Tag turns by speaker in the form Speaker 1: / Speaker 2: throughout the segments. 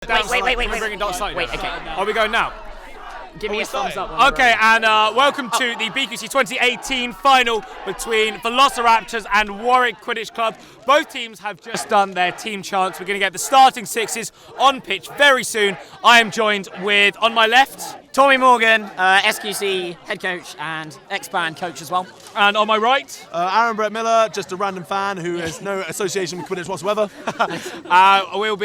Speaker 1: Wait.
Speaker 2: Bringing Dot side.
Speaker 1: Wait, okay.
Speaker 2: Are we going now?
Speaker 1: Give me a thumbs up.
Speaker 2: Okay, and welcome to the BQC 2018 final between Velociraptors and Warwick Quidditch Club. Both teams have just done their team chants. We're going to get the starting sixes on pitch very soon. I am joined with, on my left,
Speaker 1: Tommy Morgan, SQC head coach and ex-band coach as well.
Speaker 2: And on my right,
Speaker 3: Aaron Brett Miller, just a random fan who has no association with Quidditch whatsoever.
Speaker 2: we'll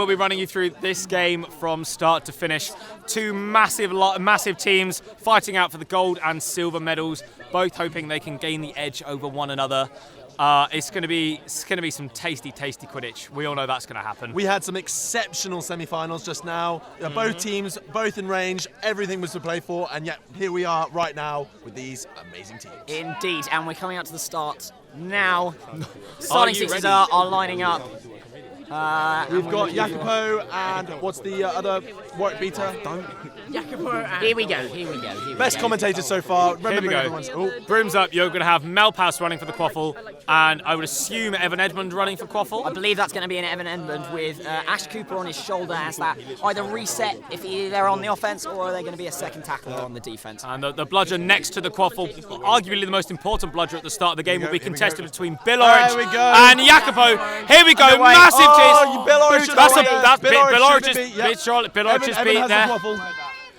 Speaker 2: be running you through this game from start to finish. Two massive teams fighting out for the gold and silver medals, both hoping they can gain the edge over one another. It's going to be some tasty Quidditch. We all know that's going to happen.
Speaker 3: We had some exceptional semi-finals just now. Both teams, both in range, everything was to play for, and yet here we are right now with these amazing teams.
Speaker 1: Indeed, and we're coming out to the start now. Starting sixes are lining up.
Speaker 3: We've got Jacopo and what's the other Warwick beater?
Speaker 1: Here we go.
Speaker 3: Best commentators so far.
Speaker 2: Here we go. Brooms up, you're going to have Malpass running for the Quaffle, and I would assume Evan Edmund running for Quaffle.
Speaker 1: I believe that's going to be an Evan Edmund with Ash Cooper on his shoulder as that either reset if they're on the offense, or are they going to be a second tackler on the defense.
Speaker 2: And the bludger next to the Quaffle, arguably the most important bludger at the start of the game, will be contested between Bill Orange and Jacopo. Here we go, massive cheers.
Speaker 3: Bill Orange.
Speaker 2: That's Bill Orange's beat there.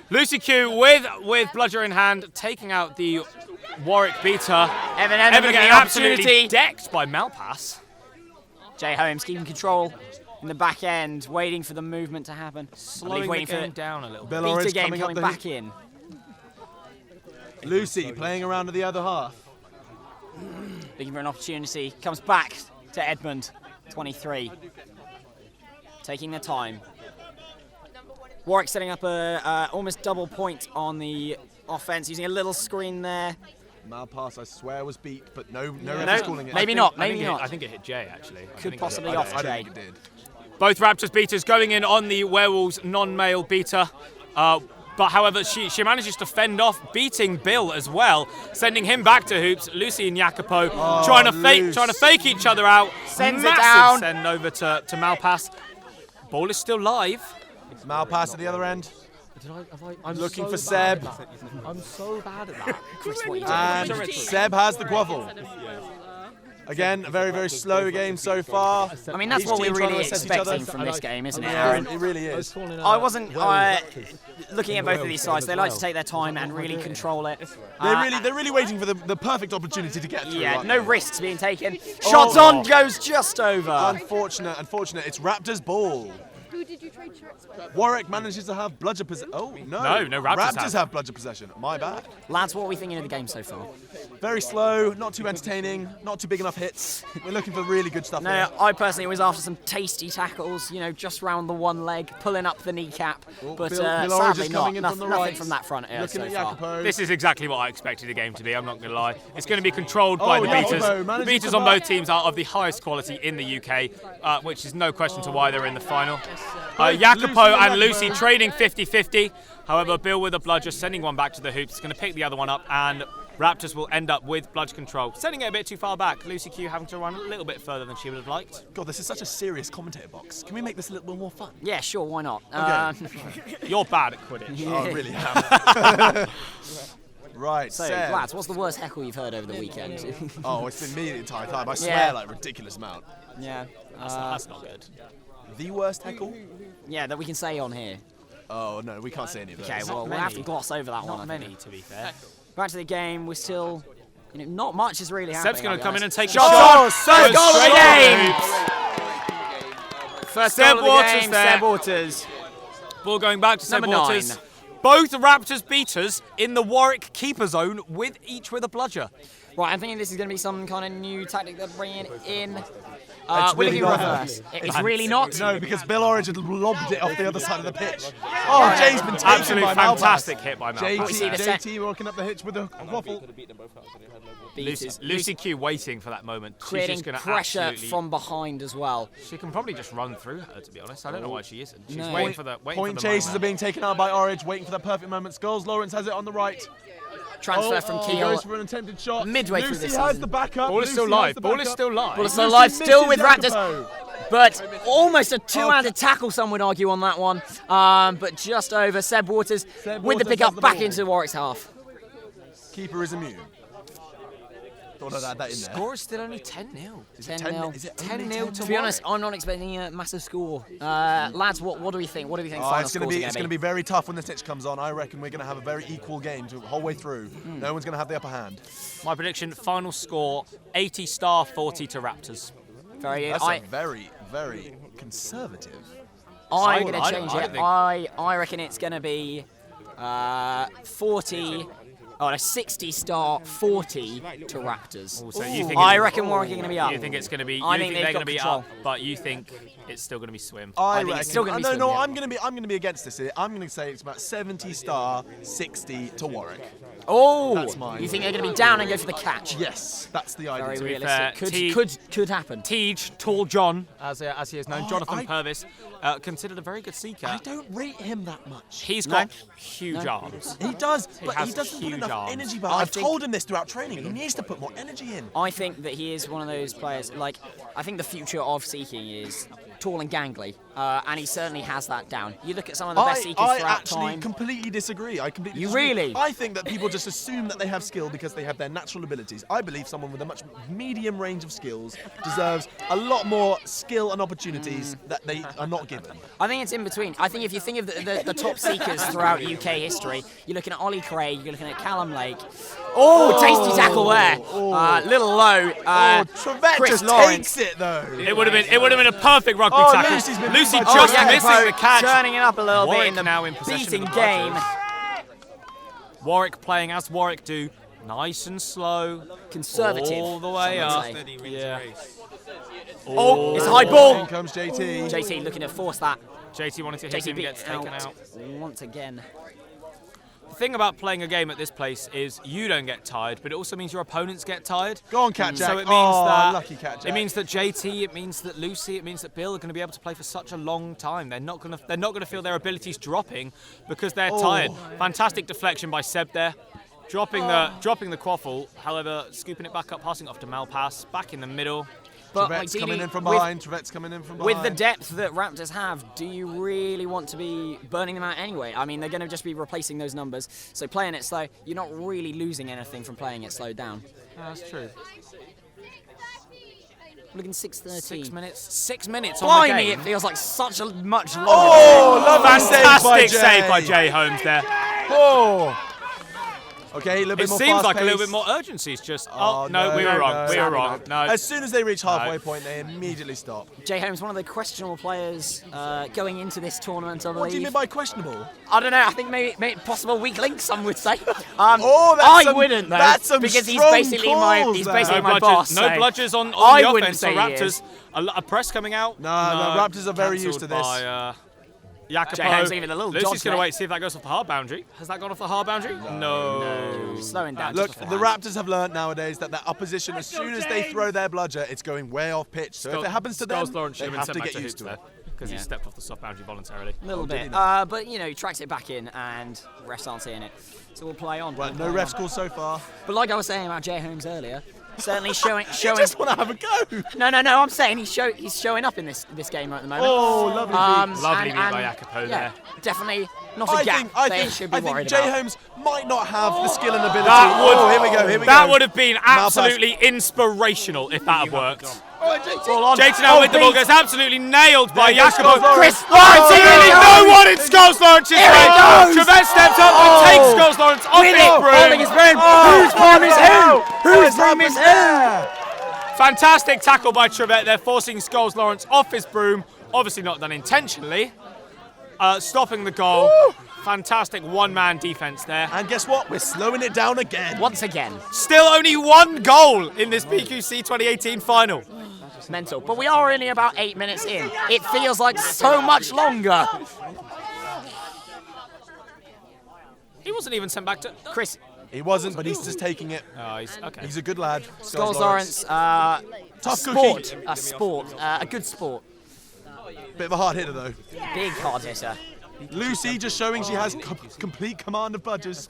Speaker 2: Lucy Q with bludger in hand, taking out the Warwick beater.
Speaker 1: Evan getting
Speaker 2: absolutely decked by Malpass.
Speaker 1: Jay Holmes keeping control in the back end, waiting for the movement to happen.
Speaker 2: Slowing the game down a little bit.
Speaker 3: Bill Orange
Speaker 1: game coming back in.
Speaker 3: Lucy playing around to the other half.
Speaker 1: Looking for an opportunity, comes back to Edmund, 23. Taking their time. Warwick setting up a almost double point on the offense, using a little screen there.
Speaker 3: Malpass, I swear, was beat, but no ref is calling it.
Speaker 1: Maybe not.
Speaker 2: I think it hit Jay, actually.
Speaker 1: Could possibly off Jay.
Speaker 3: I think it did.
Speaker 2: Both Raptors beaters going in on the Werewolves non-male beater. But however, she manages to fend off, beating Bill as well, sending him back to hoops. Lucy and Jacopo trying to fake each other out.
Speaker 1: Sends
Speaker 2: Massive
Speaker 1: it down.
Speaker 2: Send over to Malpass. Ball is still live.
Speaker 3: Malpass at the other end.
Speaker 2: I'm
Speaker 3: looking for Seb.
Speaker 2: I'm so bad at that.
Speaker 1: Chris, what are you doing?
Speaker 3: And Seb has the Quaffle. Again, a very slow game so far.
Speaker 1: I mean, that's
Speaker 3: Each
Speaker 1: what we're
Speaker 3: team trying to
Speaker 1: really
Speaker 3: assess each other.
Speaker 1: expecting from this game, isn't it,
Speaker 3: Yeah,
Speaker 1: Aaron?
Speaker 3: it really is.
Speaker 1: I wasn't looking at both of these sides. They like to take their time and really control it.
Speaker 3: They're really waiting for the perfect opportunity to get through.
Speaker 1: Yeah,
Speaker 3: aren't
Speaker 1: no
Speaker 3: they?
Speaker 1: risks being taken. Shots on, goes just over.
Speaker 3: Unfortunate. It's Raptors ball.
Speaker 4: Who did you trade shirts with?
Speaker 3: Warwick manages to have bludger possession. Oh, no.
Speaker 2: No, Raptors
Speaker 3: have bludger possession. My bad.
Speaker 1: Lads, what are we thinking of the game so far?
Speaker 3: Very slow, not too entertaining, not too big enough hits. We're looking for really good stuff
Speaker 1: No,
Speaker 3: here.
Speaker 1: I personally was after some tasty tackles, just round the one leg, pulling up the kneecap. But
Speaker 3: Bill Orange
Speaker 1: sadly
Speaker 3: is
Speaker 1: not.
Speaker 3: coming in from the
Speaker 1: Nothing
Speaker 3: right.
Speaker 1: from that front
Speaker 3: Looking
Speaker 1: so
Speaker 3: at
Speaker 1: far.
Speaker 3: Jacopo.
Speaker 2: This is exactly what I expected the game to be, I'm not going to lie. It's going to be controlled by the
Speaker 3: Jacopo
Speaker 2: beaters. The
Speaker 3: manages
Speaker 2: beaters
Speaker 3: to
Speaker 2: on
Speaker 3: mark.
Speaker 2: both teams are of the highest quality in the UK, which is no question to why they're in the final. Jacopo and Lucy trading 50-50. However, Bill with a bludger sending one back to the hoops. He's going to pick the other one up, and Raptors will end up with bludge control. Sending it a bit too far back. Lucy Q having to run a little bit further than she would have liked.
Speaker 3: God, this is such a serious commentator box. Can we make this a little bit more fun?
Speaker 1: Yeah, sure, why not?
Speaker 2: You're bad at Quidditch.
Speaker 3: Oh, I really am. Right,
Speaker 1: So,
Speaker 3: Seb.
Speaker 1: lads, what's the worst heckle you've heard over the weekend?
Speaker 3: Oh, it's been me the entire time. I swear,
Speaker 1: Yeah.
Speaker 3: like, ridiculous amount.
Speaker 1: Yeah.
Speaker 2: That's not good.
Speaker 3: The worst heckle?
Speaker 1: Yeah, that we can say on here.
Speaker 3: Oh, no, we can't say any of those.
Speaker 1: Okay, well, we'll have to gloss over that one.
Speaker 2: Not
Speaker 1: I think.
Speaker 2: many, to be fair.
Speaker 1: Back to the game, we're still, not much is really happening.
Speaker 2: Seb's going to come in and take the
Speaker 1: Shot
Speaker 2: shot.
Speaker 1: on! First goal of the
Speaker 2: Straight
Speaker 1: game!
Speaker 2: hoops.
Speaker 1: First
Speaker 2: Seb
Speaker 1: goal of the
Speaker 2: Waters
Speaker 1: game,
Speaker 2: there.
Speaker 1: Seb Waters.
Speaker 2: Ball going back to Seb
Speaker 1: Number 9.
Speaker 2: Waters. Both Raptors beaters in the Warwick keeper zone, each with a bludger.
Speaker 1: Right, I'm thinking this is going to be some kind of new tactic they're bringing in.
Speaker 3: It's
Speaker 1: We're
Speaker 3: really
Speaker 1: looking
Speaker 3: not.
Speaker 1: reverse. It's really not.
Speaker 3: No, because Bill Orange had lobbed it off the other side of the pitch. Oh, Jay's been taken
Speaker 2: Absolutely
Speaker 3: by Malpass.
Speaker 2: fantastic hit by Malpass.
Speaker 1: see the set.
Speaker 3: JT working up the hitch with a Quaffle.
Speaker 2: Lucy Q waiting for that moment. She's
Speaker 1: Creating
Speaker 2: just going to
Speaker 1: pressure
Speaker 2: absolutely.
Speaker 1: from behind as well.
Speaker 2: She can probably just run through her, to be honest. I don't know why she isn't. She's
Speaker 1: No.
Speaker 2: waiting for the
Speaker 3: Point chases are being taken out by Orange, waiting for that perfect moment. Skulls Lawrence has it on the right.
Speaker 1: Transfer from
Speaker 3: He
Speaker 1: Kiel.
Speaker 3: goes for an attempted shot.
Speaker 1: Midway through
Speaker 3: Lucy
Speaker 1: this
Speaker 3: has
Speaker 1: season.
Speaker 3: the backup.
Speaker 2: Ball is still
Speaker 3: Lucy has
Speaker 2: live.
Speaker 3: the
Speaker 2: Ball is
Speaker 3: backup.
Speaker 2: still live.
Speaker 1: Ball is still
Speaker 3: Lucy
Speaker 1: live, still
Speaker 3: misses
Speaker 1: with Raptors.
Speaker 3: Jacopo.
Speaker 1: But almost a two-handed tackle, some would argue, on that one. But just over. Seb Waters with the pick up back into Warwick's half.
Speaker 3: Keeper is immune. Thought I'd add that in there.
Speaker 2: Score is still only 10-0.
Speaker 1: 10-0.
Speaker 3: Is it
Speaker 2: 10-0
Speaker 1: To be honest, I'm not expecting a massive score. Lads, what do we think? What do we think final
Speaker 3: It's going
Speaker 1: scores
Speaker 3: to be very tough when the snitch comes on. I reckon we're going to have a very equal game the whole way through. No one's going to have the upper hand.
Speaker 2: My prediction, final score, 80 Star, 40 to Raptors.
Speaker 3: That's a very, very conservative.
Speaker 1: I'm going to
Speaker 2: I
Speaker 1: change
Speaker 2: don't
Speaker 1: it.
Speaker 2: think-
Speaker 1: I reckon it's going to be 40. Oh, a 60 Star, 40 to Raptors.
Speaker 2: Oh, so you think
Speaker 1: I reckon Warwick are going to be up.
Speaker 2: You think it's going to be?
Speaker 1: I
Speaker 2: You
Speaker 1: think
Speaker 2: think they're
Speaker 1: they've
Speaker 2: going to
Speaker 1: got
Speaker 2: be
Speaker 1: control.
Speaker 2: up, but you think it's still going to be swim.
Speaker 3: I
Speaker 1: think it's
Speaker 3: reckon.
Speaker 1: still gonna be
Speaker 3: no,
Speaker 1: swim,
Speaker 3: no,
Speaker 1: yeah.
Speaker 3: I'm going to be against this. I'm going to say it's about 70 Star, 60 to Warwick.
Speaker 1: Oh,
Speaker 3: That's mine.
Speaker 1: you think they're going to be down and go for the catch?
Speaker 3: Yes, that's the
Speaker 1: Very
Speaker 3: idea.
Speaker 2: be
Speaker 1: realistic.
Speaker 2: fair,
Speaker 1: Could happen.
Speaker 2: Tej, Tall John, as he is known, Jonathan
Speaker 3: I-
Speaker 2: Purvis, considered a very good seeker.
Speaker 3: I don't rate him that much.
Speaker 2: He's got huge arms.
Speaker 3: He does, but
Speaker 2: has
Speaker 3: he doesn't put
Speaker 2: huge
Speaker 3: enough
Speaker 2: arms.
Speaker 3: energy back.
Speaker 1: I
Speaker 3: I've
Speaker 1: think-
Speaker 3: told him this throughout training. He needs to put more energy in.
Speaker 1: I think that he is one of those players, like, I think the future of Seeking is tall and gangly, and he certainly has that down. You look at some of the best Seekers
Speaker 3: I
Speaker 1: throughout
Speaker 3: actually
Speaker 1: time.
Speaker 3: completely disagree. I completely
Speaker 1: You
Speaker 3: disagree.
Speaker 1: really?
Speaker 3: I think that people just assume that they have skill because they have their natural abilities. I believe someone with a much medium range of skills deserves a lot more skill and opportunities that they are not given.
Speaker 1: I think it's in between. I think if you think of the top Seekers throughout UK history, you're looking at Ollie Craig, you're looking at Callum Lake. Oh, tasty tackle there. Little low.
Speaker 3: Trevette
Speaker 1: Chris
Speaker 3: just
Speaker 1: Lawrence.
Speaker 3: takes it though.
Speaker 2: It would have been a perfect rugby
Speaker 3: Oh,
Speaker 2: tackle.
Speaker 3: Lucy's been
Speaker 2: Lucy
Speaker 3: beaten by
Speaker 2: just
Speaker 3: Jacopo,
Speaker 2: missing the catch.
Speaker 1: Turning it up a little
Speaker 2: Warwick
Speaker 1: bit in the
Speaker 2: now in possession of
Speaker 1: beating
Speaker 2: the
Speaker 1: game.
Speaker 2: Bludgers. Warwick playing as Warwick do, nice and slow,
Speaker 1: Conservative.
Speaker 2: all the way
Speaker 1: some
Speaker 2: up.
Speaker 1: would say.
Speaker 2: Yeah.
Speaker 1: Oh, it's a high ball.
Speaker 3: In comes JT.
Speaker 1: JT looking to force that.
Speaker 2: JT wanted to hit
Speaker 1: JT
Speaker 2: him,
Speaker 1: beat
Speaker 2: gets taken
Speaker 1: out
Speaker 2: out.
Speaker 1: once again.
Speaker 2: The thing about playing a game at this place is you don't get tired, but it also means your opponents get tired.
Speaker 3: Go on, Cat Jack.
Speaker 2: So it means that
Speaker 3: lucky Cat Jack.
Speaker 2: it means that JT, it means that Lucy, it means that Bill are going to be able to play for such a long time. They're not going to feel their abilities dropping because they're tired. Fantastic deflection by Seb there. Dropping the quaffle, however, scooping it back up, passing it off to Malpass, back in the middle.
Speaker 1: But
Speaker 3: Trevette's coming
Speaker 1: ideally,
Speaker 3: in from
Speaker 1: with-
Speaker 3: behind. Trevette's coming in from behind.
Speaker 1: With the depth that Raptors have, do you really want to be burning them out anyway? I mean, they're going to just be replacing those numbers. So playing it slow, you're not really losing anything from playing it slowed down.
Speaker 2: That's true.
Speaker 1: Looking 6:13.
Speaker 2: 6 minutes. 6 minutes on the
Speaker 1: Blimey,
Speaker 2: game.
Speaker 1: it feels like such a much longer.
Speaker 3: Oh, lovely
Speaker 2: Fantastic
Speaker 3: save
Speaker 2: save by
Speaker 3: Jay.
Speaker 2: Jay Holmes there.
Speaker 3: Oh. Okay, a little bit
Speaker 2: It
Speaker 3: more
Speaker 2: seems like a
Speaker 3: fast-paced.
Speaker 2: little bit more urgency. It's just, no, we were
Speaker 3: no,
Speaker 2: wrong.
Speaker 3: no.
Speaker 2: We were wrong. No.
Speaker 3: As soon as they reach halfway point, they immediately stop.
Speaker 1: Jay Holmes, one of the questionable players going into this tournament, I believe.
Speaker 3: What do you mean by questionable?
Speaker 1: I don't know. I think maybe possible weak link. Some would say.
Speaker 3: Oh, that's
Speaker 1: I
Speaker 3: some-
Speaker 1: wouldn't though,
Speaker 3: that's some
Speaker 1: because he's
Speaker 3: strong
Speaker 1: basically my
Speaker 3: calls
Speaker 1: he's
Speaker 3: there.
Speaker 1: basically
Speaker 2: No
Speaker 1: my
Speaker 2: bludgers,
Speaker 1: boss.
Speaker 2: no
Speaker 1: so
Speaker 2: bludgers on
Speaker 1: I
Speaker 2: the
Speaker 1: wouldn't
Speaker 2: offense for
Speaker 1: say he is.
Speaker 2: Raptors. A press coming out.
Speaker 3: No, Raptors are very used to this.
Speaker 2: By, Jacopo.
Speaker 1: Jay Holmes giving it a little
Speaker 2: Lucy's
Speaker 1: dodge
Speaker 2: going to
Speaker 1: there.
Speaker 2: wait, see if that goes off the hard boundary. Has that gone off the hard boundary? No.
Speaker 1: Slowing down.
Speaker 3: Look,
Speaker 1: just
Speaker 3: the
Speaker 1: beforehand.
Speaker 3: Raptors have learned nowadays that their opposition, as soon as they throw their bludger, it's going way off pitch. So if it happens to them,
Speaker 2: Lawrence
Speaker 3: they
Speaker 2: should
Speaker 3: have
Speaker 2: have
Speaker 3: to
Speaker 2: been
Speaker 3: get
Speaker 2: sent back
Speaker 3: used
Speaker 2: to
Speaker 3: to
Speaker 2: hoops
Speaker 3: it.
Speaker 2: there because he stepped off the soft boundary voluntarily.
Speaker 1: A little
Speaker 3: did he
Speaker 1: bit,
Speaker 3: not?
Speaker 1: but you know, he tracks it back in, and refs aren't seeing it, so we'll play on.
Speaker 3: But no
Speaker 1: We'll play
Speaker 3: refs
Speaker 1: on.
Speaker 3: call so far.
Speaker 1: But like I was saying about Jay Holmes earlier, certainly showing.
Speaker 3: You just want to have a go.
Speaker 1: No. I'm saying he's showing up in this game at the moment.
Speaker 3: Oh, lovely beat.
Speaker 2: Lovely beat by Jacopo
Speaker 1: yeah,
Speaker 2: there.
Speaker 1: Definitely not a gap they should be worried
Speaker 3: Jay
Speaker 1: about.
Speaker 3: Holmes might not have the skill and ability.
Speaker 2: That would,
Speaker 3: oh, here we go.
Speaker 2: That would have been absolutely inspirational if that had worked.
Speaker 3: on.
Speaker 2: JT now with the ball gets absolutely nailed by
Speaker 3: There goes
Speaker 2: Jacopo.
Speaker 3: Scholes Lawrence.
Speaker 1: Chris Lawrence,
Speaker 2: Absolutely
Speaker 1: here he
Speaker 2: no
Speaker 1: goes.
Speaker 2: one in Scholes Lawrence's
Speaker 1: Here he
Speaker 2: way.
Speaker 1: goes.
Speaker 2: Trevette steps up and takes Scholes Lawrence off
Speaker 1: With
Speaker 2: his
Speaker 1: it, holding his broom. Whose broom is who? Whose broom is who?
Speaker 2: Fantastic tackle by Trevette there, forcing Scholes Lawrence off his broom. Obviously not done intentionally. Stopping the goal. Fantastic one-man defense there.
Speaker 3: And guess what? We're slowing it down again.
Speaker 1: Once again,
Speaker 2: Still only one goal in this BQC 2018 final.
Speaker 1: mental. But we are only about 8 minutes in. It feels like so much longer.
Speaker 2: He wasn't even sent back to...
Speaker 1: Chris,
Speaker 3: He wasn't, but he's just taking it.
Speaker 2: Oh, he's okay.
Speaker 3: He's a good lad.
Speaker 1: Scholes Lawrence,
Speaker 3: Tough
Speaker 1: sport,
Speaker 3: cookie.
Speaker 1: a good sport.
Speaker 3: Bit of a hard hitter though.
Speaker 1: Big hard hitter.
Speaker 3: Lucy just showing she has complete command of bludgers.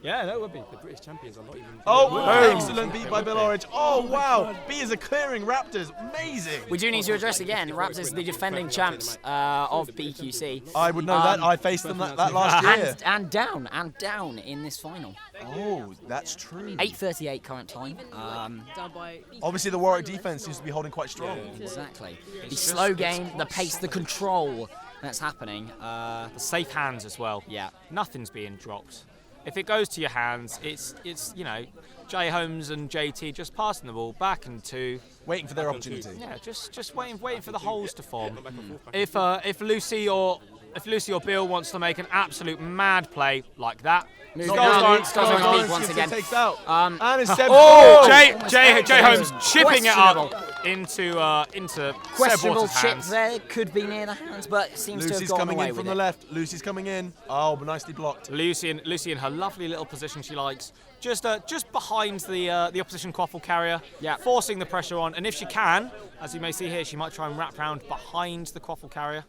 Speaker 5: Yeah, that would be. The British champions are not even.
Speaker 3: Oh, excellent beat by Bill Orridge. Oh, wow. Beaters are clearing Raptors. Amazing.
Speaker 1: We do need to address again, Raptors are the defending champs of BQC.
Speaker 3: I would know that. I faced them that last year.
Speaker 1: And down in this final.
Speaker 3: Oh, that's true.
Speaker 1: 8:38 current time.
Speaker 4: Down by.
Speaker 3: Obviously, the Warwick defense seems to be holding quite strong.
Speaker 1: Exactly. The slow game, the pace, the control that's happening.
Speaker 2: The safe hands as well.
Speaker 1: Yeah.
Speaker 2: Nothing's being dropped. If it goes to your hands, it's you know, J Holmes and JT just passing the ball back and two.
Speaker 3: Waiting for their opportunity.
Speaker 2: Yeah, just waiting for the holes to form. If Lucy or Bill wants to make an absolute mad play like that,
Speaker 1: Once again.
Speaker 3: Takes out. And it's Seb.
Speaker 2: J Holmes chipping it up into
Speaker 1: Questionable
Speaker 2: Seb
Speaker 1: chip
Speaker 2: hands.
Speaker 1: there, could be near the hands, but seems to
Speaker 3: Lucy's
Speaker 1: have gotten
Speaker 3: coming
Speaker 1: away
Speaker 3: in
Speaker 1: with
Speaker 3: from the left. Lucy's coming in. Oh, but nicely blocked.
Speaker 2: Lucy in her lovely little position she likes, just behind the opposition quaffle carrier,
Speaker 1: Yeah.
Speaker 2: forcing the pressure on. And if she can, as you may see here, she might try and wrap round behind the quaffle carrier.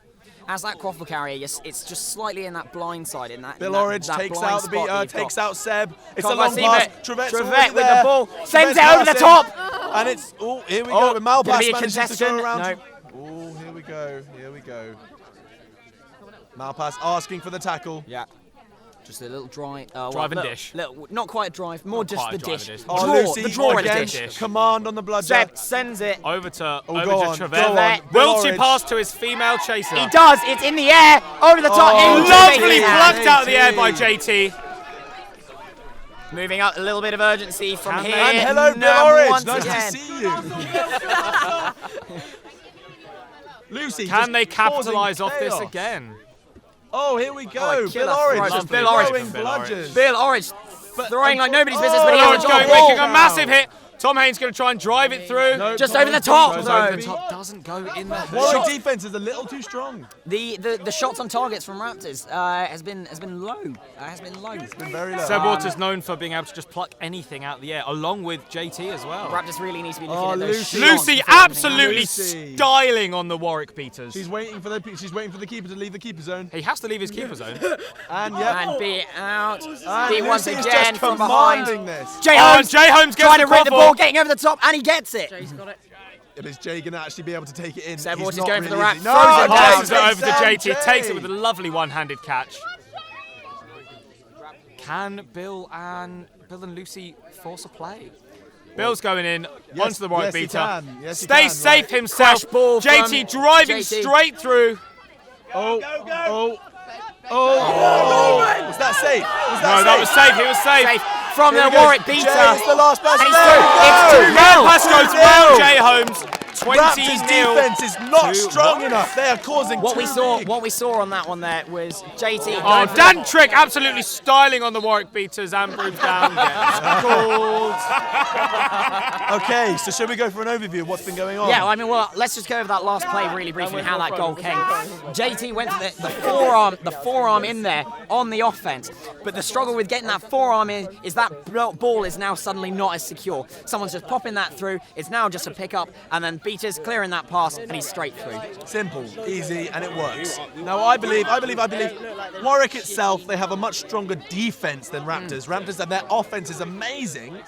Speaker 1: As that quaffle carrier, it's just slightly in that blind side.
Speaker 3: Bill Orridge takes out the beater, takes out Seb. It's a long pass. Trevette's
Speaker 1: with the ball, sends it over the top.
Speaker 3: And it's, oh, here we go. Malpass
Speaker 1: gonna be a
Speaker 3: manages to
Speaker 1: contestant.
Speaker 3: go around.
Speaker 1: No.
Speaker 3: Oh, here we go. Malpass asking for the tackle.
Speaker 1: Yeah. Just a little drive.
Speaker 2: Drive and dish.
Speaker 1: Not quite a drive, more just
Speaker 2: quite
Speaker 1: the
Speaker 2: a drive
Speaker 1: dish.
Speaker 2: and dish.
Speaker 3: Oh,
Speaker 1: Draw,
Speaker 3: Lucy
Speaker 1: the draw and
Speaker 3: again.
Speaker 1: dish.
Speaker 3: Command on the bludger.
Speaker 1: Seb sends it.
Speaker 2: Over to
Speaker 3: go on,
Speaker 2: Trevette.
Speaker 3: go on.
Speaker 2: Will she
Speaker 3: Orridge.
Speaker 2: pass to his female chaser?
Speaker 1: He does. It's in the air, over the top.
Speaker 3: Oh,
Speaker 1: into
Speaker 2: Lovely
Speaker 1: JT.
Speaker 2: plucked out of the air by JT.
Speaker 1: Moving up, a little bit of urgency from
Speaker 2: And
Speaker 1: here.
Speaker 3: And hello, Bill
Speaker 1: Now,
Speaker 3: Orridge.
Speaker 1: once
Speaker 3: Nice
Speaker 1: again.
Speaker 3: to see you. Lucy,
Speaker 2: Can
Speaker 3: just
Speaker 2: they capitalise
Speaker 3: causing
Speaker 2: off this
Speaker 3: chaos.
Speaker 2: again?
Speaker 3: Oh, here we go.
Speaker 1: Oh,
Speaker 3: Bill
Speaker 1: killer
Speaker 3: Orridge.
Speaker 1: throw
Speaker 3: just
Speaker 1: from Bill Orridge.
Speaker 3: throwing
Speaker 2: Bill Orridge.
Speaker 3: bludgers.
Speaker 1: Bill Orridge throwing like nobody's business,
Speaker 3: oh,
Speaker 1: but he
Speaker 2: Bill
Speaker 1: hasn't
Speaker 2: Orridge
Speaker 1: got
Speaker 2: going,
Speaker 1: the
Speaker 2: making a
Speaker 1: ball.
Speaker 2: massive hit. Tom Haynes going to try and drive it through.
Speaker 3: No,
Speaker 1: Just
Speaker 3: Tom
Speaker 1: over the
Speaker 3: Haynes
Speaker 1: top,
Speaker 3: goes
Speaker 1: though.
Speaker 3: over the
Speaker 2: Top doesn't go in the
Speaker 3: Warwick defense is a little too strong.
Speaker 1: The shots on targets from Raptors has been low.
Speaker 3: It's been very low.
Speaker 2: Seb Waters known for being able to just pluck anything out of the air, along with JT as well.
Speaker 1: Raptors really need to be looking
Speaker 3: Oh,
Speaker 1: at those
Speaker 3: Lucy.
Speaker 1: shots
Speaker 2: Lucy
Speaker 1: before anything
Speaker 2: absolutely
Speaker 3: Lucy.
Speaker 2: styling on the Warwick beaters.
Speaker 3: She's waiting for the keeper to leave the keeper zone.
Speaker 2: He has to leave his keeper zone.
Speaker 3: And
Speaker 1: happens.
Speaker 3: yeah.
Speaker 1: And be out.
Speaker 3: And
Speaker 1: Be once
Speaker 3: Lucy is
Speaker 1: again
Speaker 3: just
Speaker 1: from behind.
Speaker 3: commanding this.
Speaker 1: J
Speaker 2: Oh,
Speaker 1: Holmes
Speaker 2: J Holmes gets
Speaker 1: trying to
Speaker 2: the
Speaker 1: rip the
Speaker 2: quaffle.
Speaker 1: ball, getting over the top, and he gets it.
Speaker 4: Jay's got it.
Speaker 3: Is Jay going to actually be able to take it in?
Speaker 1: Seb
Speaker 3: He's
Speaker 1: Waters
Speaker 3: not
Speaker 1: going for the
Speaker 3: really,
Speaker 1: wrap,
Speaker 3: is he?
Speaker 1: throws it down.
Speaker 2: Passes it over to
Speaker 3: Sam
Speaker 2: JT,
Speaker 3: Jay.
Speaker 2: takes it with a lovely one-handed catch. Can Bill and Lucy force a play? Bill's going in onto the right
Speaker 3: yes, he
Speaker 2: beater.
Speaker 3: can. Yes, he
Speaker 2: Stay
Speaker 3: can,
Speaker 2: safe
Speaker 3: right.
Speaker 2: himself.
Speaker 1: Crash ball
Speaker 2: JT
Speaker 1: from
Speaker 2: driving
Speaker 1: JT.
Speaker 2: straight through.
Speaker 3: Oh. Was that safe?
Speaker 2: No, that was safe. He was safe.
Speaker 1: Safe from
Speaker 3: Here
Speaker 1: the
Speaker 3: he goes.
Speaker 1: Warwick beater.
Speaker 3: Jay is the last person.
Speaker 1: And he's
Speaker 3: There
Speaker 1: through.
Speaker 3: we
Speaker 1: It's
Speaker 3: go.
Speaker 1: 2-0.
Speaker 2: Pass goes
Speaker 3: 2-0.
Speaker 2: well, J Holmes. 20-0.
Speaker 3: Raptors defense is not
Speaker 2: to
Speaker 3: strong
Speaker 2: Warwick.
Speaker 3: enough. They are causing
Speaker 1: What
Speaker 3: too
Speaker 1: we saw on that one there was JT.
Speaker 2: Oh, Dan Trick absolutely styling on the Warwick beaters and brings down. Gets called.
Speaker 3: Okay, so should we go for an overview of what's been going on?
Speaker 1: Yeah, I mean, well, let's just go over that last play really briefly and how that goal came. JT went for the forearm in there on the offense, but the struggle with getting that forearm in is that ball is now suddenly not as secure. Someone's just popping that through. It's now just a pickup, and then Beaters clearing that pass, and he's straight through.
Speaker 3: Simple, easy, and it works. Now, I believe Warwick itself, they have a much stronger defense than Raptors. Raptors, their offense is amazing,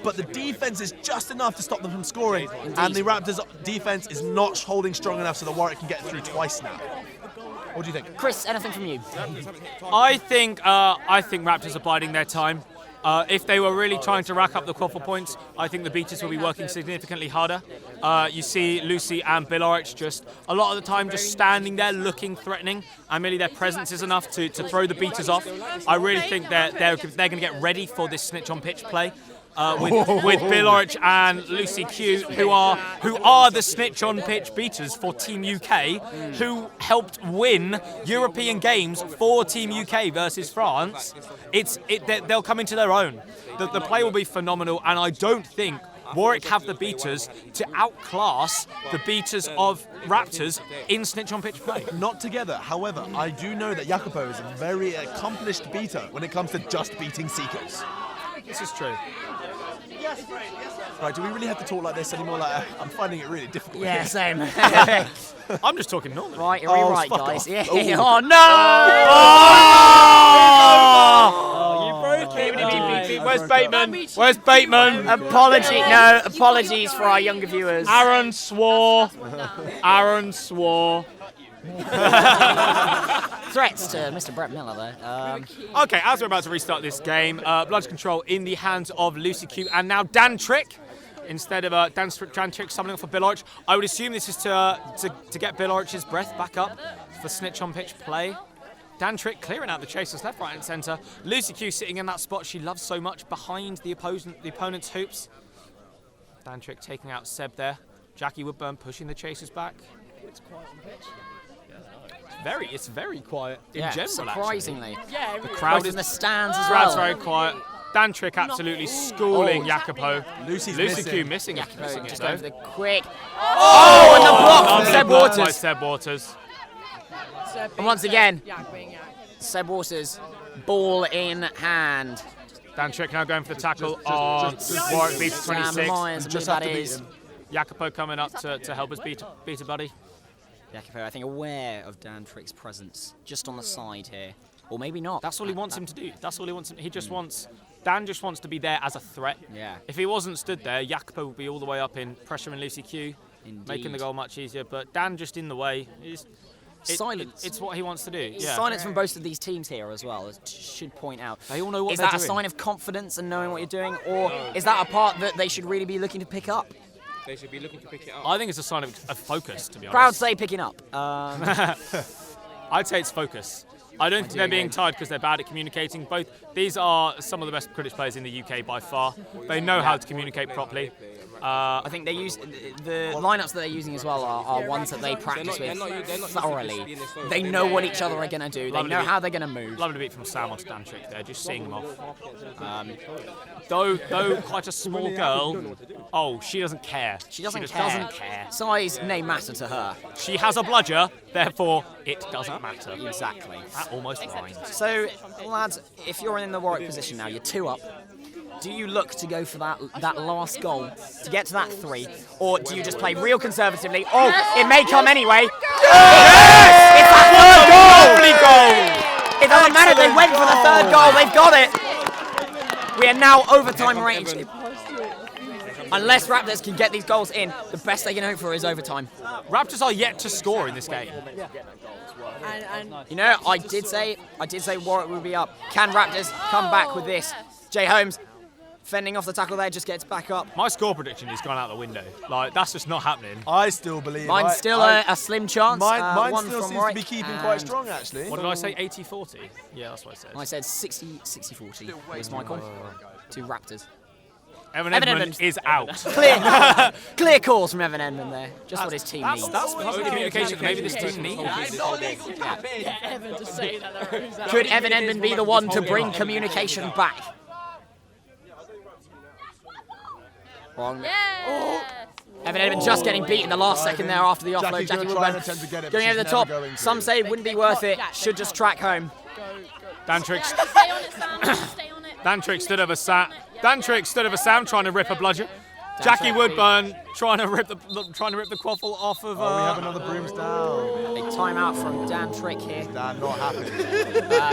Speaker 3: but the defense is just enough to stop them from scoring. And the Raptors' defense is not holding strong enough so that Warwick can get through twice now. What do you think?
Speaker 1: Chris, anything from you?
Speaker 2: I think Raptors are biding their time. If they were really trying to rack up the quaffle points, I think the beaters will be working significantly harder. You see Lucy and Bill Orridge just a lot of the time just standing there looking threatening, and merely their presence is enough to throw the beaters off. I really think they're going to get ready for this snitch on pitch play. With Bill Orridge and Lucy Q, who are the snitch on pitch beaters for Team UK, who helped win European games for Team UK versus France. They'll come into their own. The play will be phenomenal, and I don't think Warwick have the beaters to outclass the beaters of Raptors in snitch on pitch play.
Speaker 3: Not together. However, I do know that Jacopo is a very accomplished beater when it comes to just beating Seekers.
Speaker 2: This is true.
Speaker 3: Right, do we really have to talk like this anymore? Like, I'm finding it really difficult.
Speaker 1: Yeah,
Speaker 3: here.
Speaker 1: same.
Speaker 2: I'm just talking normally.
Speaker 1: Right, are we
Speaker 3: Oh,
Speaker 1: right,
Speaker 3: fuck
Speaker 1: guys?
Speaker 3: off.
Speaker 1: Yeah.
Speaker 3: Ooh.
Speaker 1: Oh, no!
Speaker 5: Oh, you broke it.
Speaker 2: Where's Bateman? Where's Bateman?
Speaker 1: Apologies for our younger viewers.
Speaker 2: Aaron swore. Aaron swore.
Speaker 1: Threats to Mr. Brett Miller, though.
Speaker 2: Okay, as we're about to restart this game, Bloods control in the hands of Lucy Q and now Dan Trick. Instead of Dan Trick summoning off for Bill Orch. I would assume this is to get Bill Orch's breath back up for snitch on pitch play. Dan Trick clearing out the chasers left, right and centre. Lucy Q sitting in that spot she loves so much behind the opponent's hoops. Dan Trick taking out Seb there. Jackie Woodburn pushing the chasers back.
Speaker 5: It's quiet on pitch.
Speaker 2: It's very quiet in general.
Speaker 1: Surprisingly.
Speaker 5: Yeah,
Speaker 2: The crowd
Speaker 1: Both in the stands as
Speaker 2: crowd's
Speaker 1: well.
Speaker 2: very quiet. Dan Trick absolutely schooling Jacopo.
Speaker 3: Lucy
Speaker 2: Q
Speaker 3: missing.
Speaker 2: missing it. Missing it
Speaker 1: Just
Speaker 2: though.
Speaker 1: over the quick. Oh, and the block from
Speaker 2: Lovely
Speaker 1: Seb
Speaker 2: block by
Speaker 1: Waters.
Speaker 2: Seb Waters.
Speaker 1: And once again,
Speaker 4: Yak being Yak.
Speaker 1: Seb Waters, ball in hand.
Speaker 2: Dan Trick now going for the tackle on Warwick beats
Speaker 1: Sam
Speaker 2: 26.
Speaker 1: Myers, I believe that is.
Speaker 2: Jacopo coming up to help us beat a buddy.
Speaker 1: Jacopo, I think, aware of Dan Trick's presence, just on the side here. Or maybe not.
Speaker 2: That's all he wants him to do. That's all he wants. He just wants. Dan just wants to be there as a threat.
Speaker 1: Yeah.
Speaker 2: If he wasn't stood there, Jacopo would be all the way up in pressuring Lucy Q, making the goal much easier. But Dan just in the way.
Speaker 1: Silence.
Speaker 2: It's what he wants to do. Yeah.
Speaker 1: Silence from both of these teams here as well, should point out.
Speaker 2: They all know what
Speaker 1: is
Speaker 2: they're
Speaker 1: that
Speaker 2: doing.
Speaker 1: a sign of confidence and knowing what you're doing, or is that a part that they should really be looking to pick up?
Speaker 5: They should be looking to pick it up.
Speaker 2: I think it's a sign of focus, to be honest.
Speaker 1: Crowd say picking up.
Speaker 2: I'd say it's focus. I don't think they're being tired because they're bad at communicating. Both these are some of the best Quidditch players in the UK by far. They know how to communicate properly.
Speaker 1: I think they use the lineups that they're using as well are ones that they practice with thoroughly. They know what each other are going to do. They know how they're going to move.
Speaker 2: Lovely beat from Sam onto Dan Trick there, just seeing them off. Though quite a small girl, she doesn't care.
Speaker 1: She doesn't
Speaker 2: just
Speaker 1: care.
Speaker 2: doesn't care.
Speaker 1: Size may matter to her.
Speaker 2: She has a bludger, therefore it doesn't matter.
Speaker 1: Exactly.
Speaker 2: That almost rhymes.
Speaker 1: So, lads, if you're in the Warwick position now, you're 2 up. Do you look to go for that last goal to get to that 3, or do you just play real conservatively? Oh, it may come anyway. Yes! It's that 3rd goal!
Speaker 2: Lovely goal!
Speaker 1: It doesn't matter. They went for the 3rd goal. They've got it. We are now overtime range. Unless Raptors can get these goals in, the best they can hope for is overtime.
Speaker 2: Raptors are yet to score in this game.
Speaker 1: You know, I did say Warwick would be up. Can Raptors come back with this? Jay Holmes fending off the tackle there, just gets back up.
Speaker 2: My score prediction has gone out the window. Like, that's just not happening.
Speaker 3: I still believe.
Speaker 1: Mine's still a slim chance.
Speaker 3: Mine
Speaker 1: one
Speaker 3: still
Speaker 1: from
Speaker 3: seems
Speaker 1: Warwick,
Speaker 3: to be keeping
Speaker 1: and
Speaker 3: quite strong, actually.
Speaker 2: What did I say? 80-40? Yeah, that's what I said.
Speaker 1: I said 60-40 was my call to Raptors.
Speaker 2: Evan
Speaker 1: Evan
Speaker 2: Edmund
Speaker 1: Edmund.
Speaker 2: is out.
Speaker 1: Clear calls from Evan Edmund there. Just what his team needs.
Speaker 2: That's positive communication. Maybe this team needs.
Speaker 4: Evan to say that they're who's out.
Speaker 1: Could Evan Edmund be the one to bring communication back? Wrong.
Speaker 4: Yeah.
Speaker 1: Evan Edmund just getting beat in the last second there after the offload. Jackie Woodburn going over the top. Some say it wouldn't be worth it. Should just track home.
Speaker 2: Dan Trick.
Speaker 4: Stay on it, Sam. Stay on it.
Speaker 2: Dan Trick stood over Sam. Dan Trick stood over Sam trying to rip a bludger. Jackie Woodburn trying to rip the quaffle off of.
Speaker 3: We have another brooms down.
Speaker 1: A timeout from Dan Trick here.
Speaker 3: Dan not happy.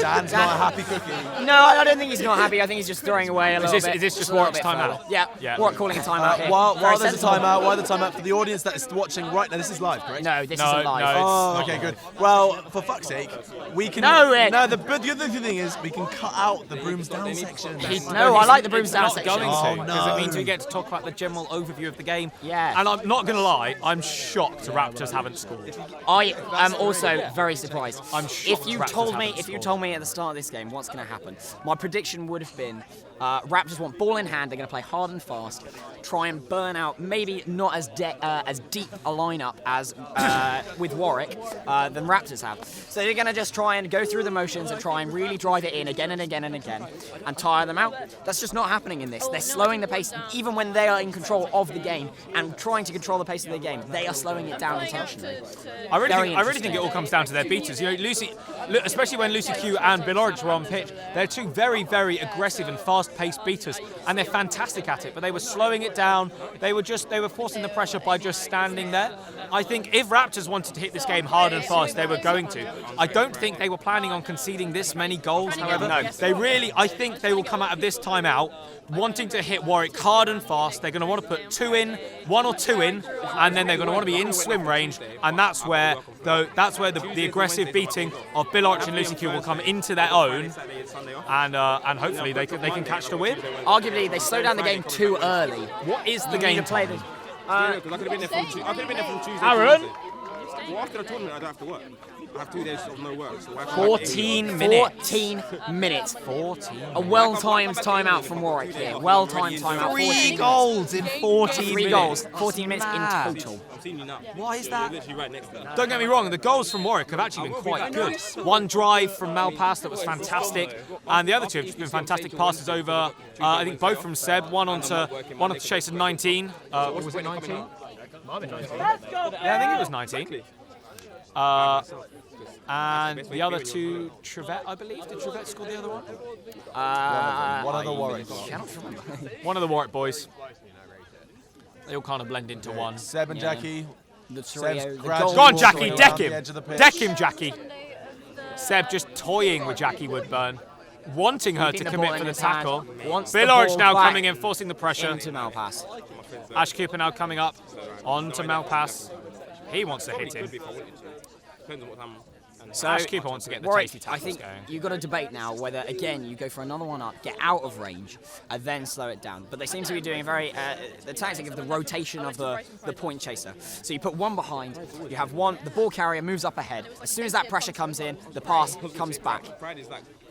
Speaker 3: Dan's not a happy cookie.
Speaker 1: No, I don't think he's not happy. I think he's just throwing away a little bit.
Speaker 2: Is this just
Speaker 1: a little
Speaker 2: Warwick's
Speaker 1: bit
Speaker 2: timeout?
Speaker 1: further. Yeah,
Speaker 2: Yeah.
Speaker 1: Warwick calling a timeout here.
Speaker 3: While
Speaker 1: Very
Speaker 3: there's a
Speaker 1: sensible.
Speaker 3: timeout, for the audience that is watching right now, this is live, correct?
Speaker 1: No, this
Speaker 2: No,
Speaker 1: isn't live.
Speaker 2: no.
Speaker 3: Oh,
Speaker 2: It's
Speaker 3: okay,
Speaker 2: not
Speaker 3: good. Well, for fuck's sake, we can.
Speaker 1: No, Ed.
Speaker 3: No, but the other thing is, we can cut out the brooms down section.
Speaker 1: No, I like the brooms down
Speaker 2: Not
Speaker 1: section.
Speaker 2: going
Speaker 3: Oh,
Speaker 2: to, because
Speaker 3: no.
Speaker 2: it means we get to talk about the general overview of the game.
Speaker 1: Yeah.
Speaker 2: And I'm not going to lie, I'm shocked the Raptors haven't scored.
Speaker 1: I am also very surprised.
Speaker 2: I'm shocked
Speaker 1: If you
Speaker 2: Raptors
Speaker 1: told me,
Speaker 2: haven't
Speaker 1: if you
Speaker 2: scored.
Speaker 1: told me at the start of this game what's going to happen, my prediction would have been Raptors want ball in hand. They're going to play hard and fast, try and burn out maybe not as deep a lineup as with Warwick than Raptors have. So they're going to just try and go through the motions and try and really drive it in again and again and again and tire them out. That's just not happening in this. They're slowing the pace even when they are in control of the game and trying to control the pace of the game. They are slowing it down intentionally.
Speaker 2: I really
Speaker 1: Very
Speaker 2: think it all comes down to their beaters. You know, especially when Lucy Q and Bill Orridge were on pitch, they're two very, very aggressive and fast pace beaters, and they're fantastic at it. But they were slowing it down. They were forcing the pressure by just standing there. I think if Raptors wanted to hit this game hard and fast, they were going to. I don't think they were planning on conceding this many goals. However, I think they will come out of this timeout wanting to hit Warwick hard and fast. They're going to want to put 2 in, 1 or 2 in, and then they're going to want to be in swim range, and that's where the aggressive beating of Bill Arch and Lucy Q will come into their own, and hopefully they can catch the win.
Speaker 1: Arguably, they slow down the game too early.
Speaker 2: What is the game
Speaker 1: play
Speaker 2: time?
Speaker 5: I could have been there from Tuesday.
Speaker 2: Aaron?
Speaker 5: Well, after the tournament, I don't have to work. I have 2 days of no work. So
Speaker 1: 14 minutes.
Speaker 2: 14.
Speaker 1: A well-timed timeout from Warwick here. Well-timed timeout.
Speaker 3: 3 goals in 14 minutes.
Speaker 1: 3 goals. 14 minutes in total.
Speaker 5: I'm seeing you now.
Speaker 3: Why is
Speaker 5: You're
Speaker 3: that?
Speaker 5: literally right next to me.
Speaker 2: Don't get me wrong, the goals from Warwick have actually been quite good. One drive from Malpass that was fantastic, and the other 2 have just been fantastic passes over, I think both from Seb, one onto Chaser 19. Was it 19? Yeah, I think it was 19. And the other 2, Trevette, I believe. Did Trevette score the other one?
Speaker 3: One of the Warwick.
Speaker 2: One of the Warwick boys. They all kind of blend into one.
Speaker 3: Seb and Jackie.
Speaker 1: The
Speaker 3: Seb's
Speaker 1: trio. The
Speaker 3: gradually
Speaker 2: Go on,
Speaker 1: goal-
Speaker 2: Jackie,
Speaker 3: walking
Speaker 2: deck
Speaker 3: around the
Speaker 2: him.
Speaker 3: edge of the pitch.
Speaker 2: Deck him, Jackie. Seb just toying with Jackie Woodburn, wanting her to
Speaker 1: Keeping the
Speaker 2: commit
Speaker 1: ball
Speaker 2: for
Speaker 1: in
Speaker 2: the
Speaker 1: his hand.
Speaker 2: tackle.
Speaker 1: Wants the
Speaker 2: Bill Orridge
Speaker 1: ball
Speaker 2: now
Speaker 1: back
Speaker 2: coming in, forcing the pressure.
Speaker 1: into Malpass.
Speaker 2: Ash Cooper now coming up onto Malpass. He wants to hit him.
Speaker 5: Depends on what time.
Speaker 2: So Ash Cooper wants to get the
Speaker 1: Warwick,
Speaker 2: tasty
Speaker 1: I
Speaker 2: tackles
Speaker 1: think
Speaker 2: going.
Speaker 1: you've got to debate now whether, again, you go for another one up, get out of range, and then slow it down. But they seem to be doing the tactic of the rotation of the point chaser. So you put one behind, you have one, the ball carrier moves up ahead. As soon as that pressure comes in, the pass comes back.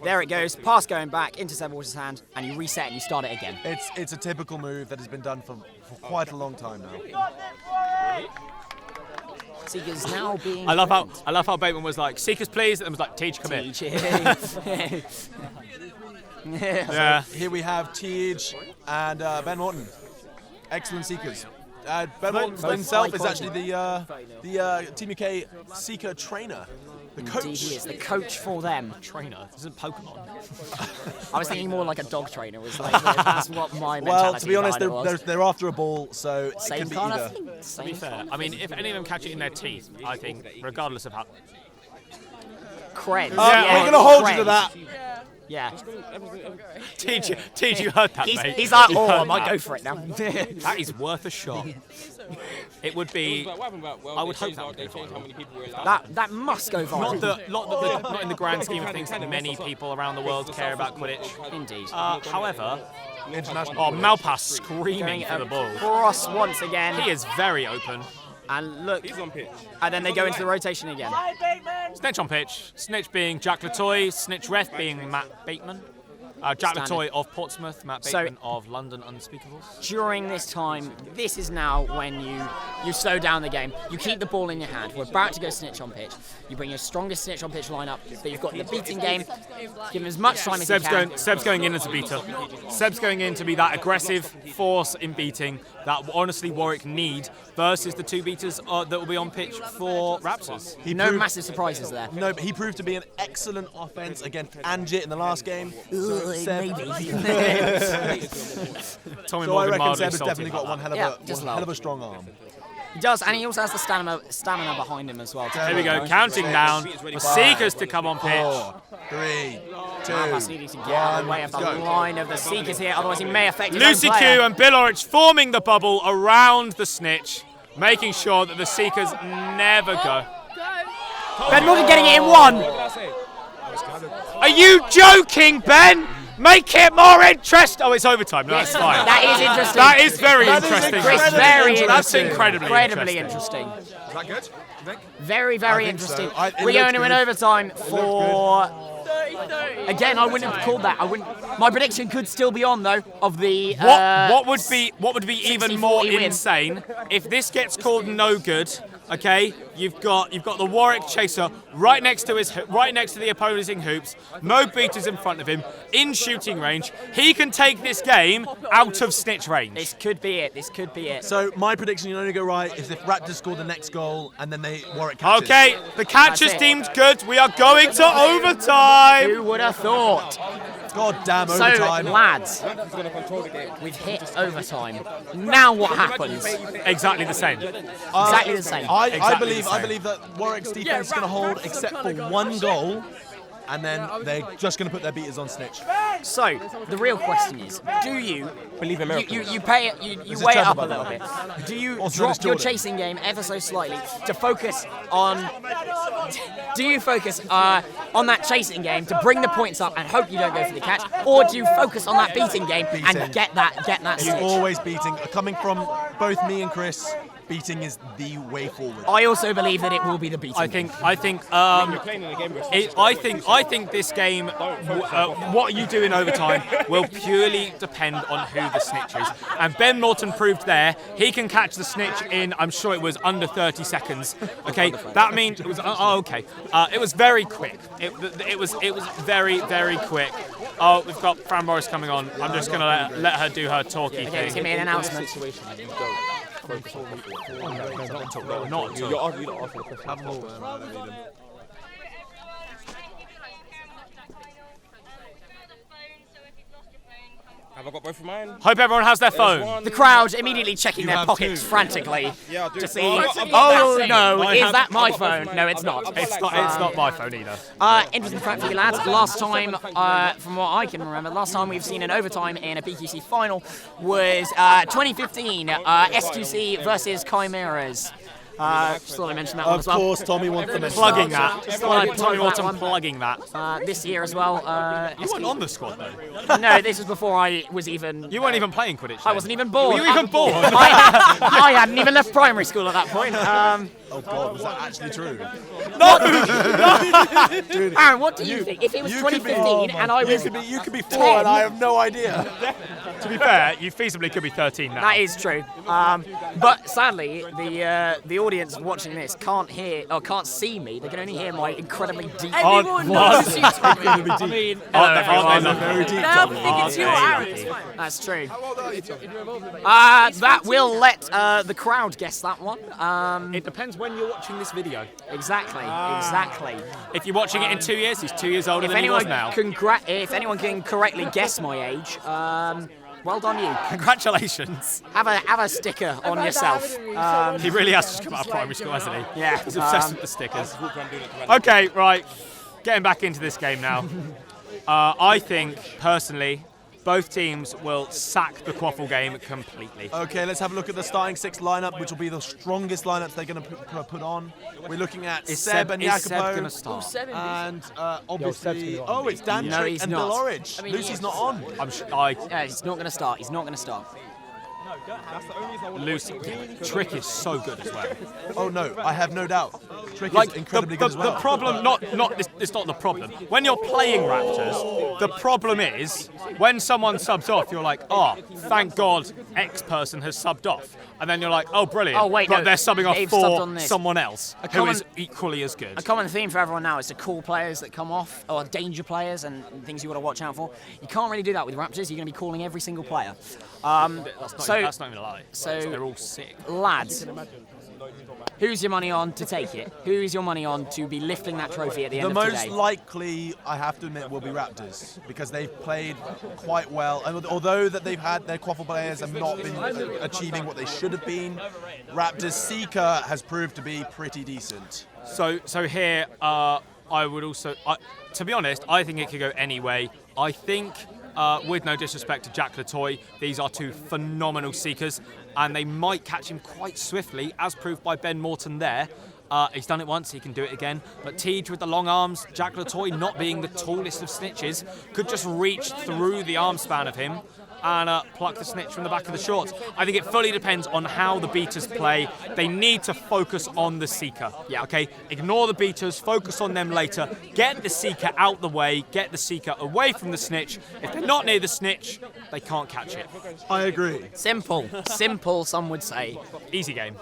Speaker 1: There it goes, pass going back into Seb Walsh's hand, and you reset and you start it again.
Speaker 3: It's a typical move that has been done for quite a long time now.
Speaker 1: Seekers now being.
Speaker 2: I love how Bateman was like, "Seekers, please," and was like, "Teach, come in." Yeah.
Speaker 3: Here we have Tej and Ben Morton. Excellent seekers. Ben Morton himself is actually the Team UK seeker trainer. The coach.
Speaker 1: Indeed he is, the coach for them.
Speaker 2: Trainer. This isn't Pokemon.
Speaker 1: I was thinking more like a dog trainer. Was like, that's what my mentality
Speaker 3: Well, to be honest,
Speaker 1: behind it was.
Speaker 3: they're after a ball, so it
Speaker 1: Same
Speaker 3: can be
Speaker 1: kind
Speaker 3: either.
Speaker 1: of thing.
Speaker 2: To
Speaker 1: Same
Speaker 2: be fair, I mean, if any of them catch it in their teeth, I think, regardless of how.
Speaker 1: Creds.
Speaker 3: We're going to hold you to
Speaker 1: creds.
Speaker 3: that.
Speaker 1: Yeah.
Speaker 2: Teach, you heard that, mate.
Speaker 1: He's like,
Speaker 2: You
Speaker 1: oh,
Speaker 2: heard
Speaker 1: I might
Speaker 2: that.
Speaker 1: go for it now.
Speaker 2: That is worth a shot. It would be. I would hope that would
Speaker 5: They
Speaker 2: go
Speaker 5: changed how
Speaker 2: viral.
Speaker 5: many people were allowed.
Speaker 1: that must go viral.
Speaker 2: Not in the grand scheme of things that many people around the world care about Quidditch.
Speaker 1: Indeed.
Speaker 2: However,
Speaker 3: International.
Speaker 2: oh, Malpass screaming
Speaker 1: Going
Speaker 2: for the ball.
Speaker 1: across once again.
Speaker 2: He is very open.
Speaker 1: And look,
Speaker 5: He's on pitch.
Speaker 1: and then they go into the rotation again.
Speaker 2: Snitch on pitch. Snitch being Jack Latoy. Snitch ref being Matt Bateman. Jack
Speaker 1: Standard.
Speaker 2: Latoy of Portsmouth. Matt
Speaker 1: So-
Speaker 2: Bateman of London Unspeakables.
Speaker 1: During this time, this is now when you slow down the game. You keep the ball in your hand. We're about to go snitch on pitch. You bring your strongest snitch on pitch lineup. So you've got the beating game. Give him as much time as you can.
Speaker 2: Seb's going in as a beater. Seb's going in to be that aggressive force in beating that honestly Warwick need versus the 2 beaters that will be on pitch for Raptors.
Speaker 1: No massive surprises there.
Speaker 3: No, but he proved to be an excellent offense against Anjit in the last game. Seb.
Speaker 2: Tommy
Speaker 3: So I
Speaker 2: Morgan
Speaker 3: reckon
Speaker 2: mildly
Speaker 3: Seb has
Speaker 2: salty
Speaker 3: definitely
Speaker 2: about
Speaker 3: got one
Speaker 2: that.
Speaker 3: hell of a strong arm.
Speaker 1: He does, and he also has the stamina behind him as well.
Speaker 2: Here we go, counting down for Seekers to come on pitch.
Speaker 3: 4, 3, 2,
Speaker 1: Malpass needing to get out of the way of the line of the Seekers here, otherwise he may affect his
Speaker 2: Lucy
Speaker 1: own
Speaker 2: Q
Speaker 1: player.
Speaker 2: and Bill Orridge forming the bubble around the snitch, making sure that the Seekers never go.
Speaker 1: Ben Morgan getting it in 1.
Speaker 2: Are you joking, Ben? Make it more interesting. Oh, it's overtime. No, that's fine.
Speaker 1: That is interesting.
Speaker 2: That is very
Speaker 3: That is
Speaker 2: interesting.
Speaker 1: Chris,
Speaker 3: incredibly
Speaker 1: very
Speaker 3: interesting.
Speaker 2: That's
Speaker 1: interesting.
Speaker 2: incredibly
Speaker 1: interesting.
Speaker 3: Is that good?
Speaker 1: Very,
Speaker 3: I
Speaker 1: very
Speaker 3: think so.
Speaker 1: interesting.
Speaker 3: It
Speaker 1: We're
Speaker 3: looks
Speaker 1: going to in
Speaker 3: good.
Speaker 1: overtime for. Again, I wouldn't have called that. I wouldn't. My prediction could still be on though of the.
Speaker 2: What would be even more
Speaker 1: 60-40 win.
Speaker 2: insane if this gets called no good? Okay, You've got the Warwick chaser right next to the opposing hoops. No beaters in front of him, in shooting range. He can take this game out of snitch range.
Speaker 1: This could be it. This could be it.
Speaker 3: So my prediction, you only go right, is if Raptors score the next goal and then Warwick catches.
Speaker 2: Okay, the catch is
Speaker 1: That's it.
Speaker 2: deemed good. We are going to overtime.
Speaker 1: Who would have thought?
Speaker 3: God damn
Speaker 1: So,
Speaker 3: overtime.
Speaker 1: lads, we've hit overtime. Now what happens?
Speaker 2: Exactly the same.
Speaker 1: Exactly the same.
Speaker 3: I
Speaker 2: Exactly the same.
Speaker 3: believe that Warwick's defense is going to hold except for one goal, and then they're just going to put their beaters on snitch.
Speaker 1: So, the real question is, do you
Speaker 5: Believe in miracles.
Speaker 1: you pay it, you
Speaker 3: This is
Speaker 1: weigh it
Speaker 3: Trevor,
Speaker 1: up a
Speaker 3: by the
Speaker 1: little
Speaker 3: way.
Speaker 1: bit? Do you
Speaker 3: Also known as
Speaker 1: drop your
Speaker 3: Jordan.
Speaker 1: chasing game ever so slightly to focus on? Do you focus on that chasing game to bring the points up and hope you don't go for the catch, or do you focus on that beating game
Speaker 3: Beating.
Speaker 1: and get that
Speaker 3: You're
Speaker 1: snitch?
Speaker 3: always beating. Coming from both me and Chris, beating is the way forward.
Speaker 1: I also believe that it will be the beating.
Speaker 2: I think this game, what you do in overtime, will purely depend on who the snitch is. And Ben Morton proved there he can catch the snitch in, I'm sure it was under 30 seconds. Okay, that means it was. Okay, it was very quick. It was very, very quick. Oh, we've got Fran Morris coming on. I'm just gonna let her do her talky
Speaker 1: Okay, give
Speaker 2: thing.
Speaker 1: me an announcement.
Speaker 2: Not
Speaker 5: You're asking the question. Have I got both of mine?
Speaker 2: Hope everyone has their phone.
Speaker 1: The crowd immediately checking their
Speaker 3: have
Speaker 1: pockets
Speaker 3: two.
Speaker 1: frantically
Speaker 5: Yeah, I do.
Speaker 1: to see.
Speaker 5: Oh,
Speaker 1: Oh no,
Speaker 2: I
Speaker 1: is
Speaker 2: have-
Speaker 1: that my phone? No, it's not.
Speaker 2: It's not my phone either.
Speaker 1: Interesting fact for you lads. Last time, from what I can remember, last time we've seen an overtime in a BQC final was 2015 SQC versus Chimeras. Just thought I mentioned that one
Speaker 3: Of
Speaker 1: as well.
Speaker 3: course, Tommy wants to mention
Speaker 2: Plugging
Speaker 3: that.
Speaker 2: that.
Speaker 1: Plug
Speaker 2: Tommy
Speaker 1: that
Speaker 2: Morton
Speaker 1: one.
Speaker 2: plugging that.
Speaker 1: This year as well.
Speaker 2: You weren't on the squad though.
Speaker 1: No, this was before I was even.
Speaker 2: You weren't even playing Quidditch.
Speaker 1: I wasn't even born.
Speaker 2: Were you even born?
Speaker 1: I hadn't even left primary school at that point.
Speaker 3: Oh God, was that actually true?
Speaker 1: Aaron, what do you think? If it was
Speaker 3: You could be-
Speaker 1: 2015 and I was.
Speaker 3: You could be 4
Speaker 1: 10.
Speaker 3: and I have no idea.
Speaker 2: To be fair, you feasibly could be 13 now.
Speaker 1: That is true. But sadly, the audience watching this can't hear or can't see me. They can only hear my incredibly deep.
Speaker 4: Everyone knows you, Tommy. I mean,
Speaker 1: Hello, everyone.
Speaker 3: Very deep.
Speaker 4: now
Speaker 3: Tommy.
Speaker 4: think it's you, Aaron. It's fine.
Speaker 1: That's true. That will let the crowd guess that one.
Speaker 2: It depends when you're watching this video.
Speaker 1: Exactly. Exactly.
Speaker 2: If you're watching it in 2 years, he's 2 years older
Speaker 1: If
Speaker 2: than he was
Speaker 1: anyone
Speaker 2: now.
Speaker 1: if anyone can correctly guess my age, well done you.
Speaker 2: Congratulations.
Speaker 1: Have a sticker on yourself.
Speaker 2: He really has just come out of primary school, hasn't he?
Speaker 1: Yeah,
Speaker 2: He's obsessed with the stickers. Okay, right. Getting back into this game now. I think, personally, both teams will sack the Quaffle game completely.
Speaker 3: Okay, let's have a look at the starting 6 lineup, which will be the strongest lineups they're going to put on. We're looking at Seb and
Speaker 2: Is Seb
Speaker 3: Jacopo.
Speaker 2: going to start?
Speaker 3: And obviously, oh, it's Dan
Speaker 1: No,
Speaker 3: Trick
Speaker 1: he's
Speaker 3: and
Speaker 1: not.
Speaker 3: Bill Orridge.
Speaker 4: I mean,
Speaker 3: Lucy's
Speaker 4: yes.
Speaker 3: not on.
Speaker 2: I'm sure.
Speaker 1: He's not going to start. He's not going to start.
Speaker 2: Lucy, Trick is so good as well.
Speaker 3: Oh no, I have no doubt. Trick
Speaker 2: Like
Speaker 3: is incredibly good as well.
Speaker 2: the problem, it's not the problem. When you're playing Raptors, the problem is when someone subs off, you're like, oh, thank God X person has subbed off, and then you're like, oh, brilliant.
Speaker 1: Oh, wait,
Speaker 2: but
Speaker 1: no,
Speaker 2: they're subbing off
Speaker 1: they've subbed
Speaker 2: for
Speaker 1: on this.
Speaker 2: someone else who
Speaker 1: common-
Speaker 2: is equally as good.
Speaker 1: A common theme for everyone now is to call players that come off, or danger players and things you want to watch out for. You can't really do that with Raptors. You're going to be calling every single player.
Speaker 2: That's not even a lie.
Speaker 1: so-
Speaker 2: They're all sick.
Speaker 1: Lads, who's your money on to take it? Who's your money on to be lifting that trophy at the
Speaker 3: The
Speaker 1: end of
Speaker 3: most
Speaker 1: today?
Speaker 3: likely, I have to admit, will be Raptors because they've played quite well. And although that they've had their Quaffle players have not been achieving what they should have been, Raptors Seeker has proved to be pretty decent.
Speaker 2: So here, I would also, to be honest, I think it could go any way. I think, with no disrespect to Jack Latoy, these are two phenomenal seekers, and they might catch him quite swiftly, as proved by Ben Morton there. He's done it once, he can do it again. But Tej with the long arms, Jack Latoy not being the tallest of snitches, could just reach through the arm span of him and pluck the snitch from the back of the shorts. I think it fully depends on how the beaters play. They need to focus on the seeker.
Speaker 1: Yeah.
Speaker 2: Okay. Ignore the beaters. Focus on them later. Get the seeker out the way. Get the seeker away from the snitch. If they're not near the snitch, they can't catch it.
Speaker 3: I agree.
Speaker 1: Simple. Simple, some would say.
Speaker 2: Easy game.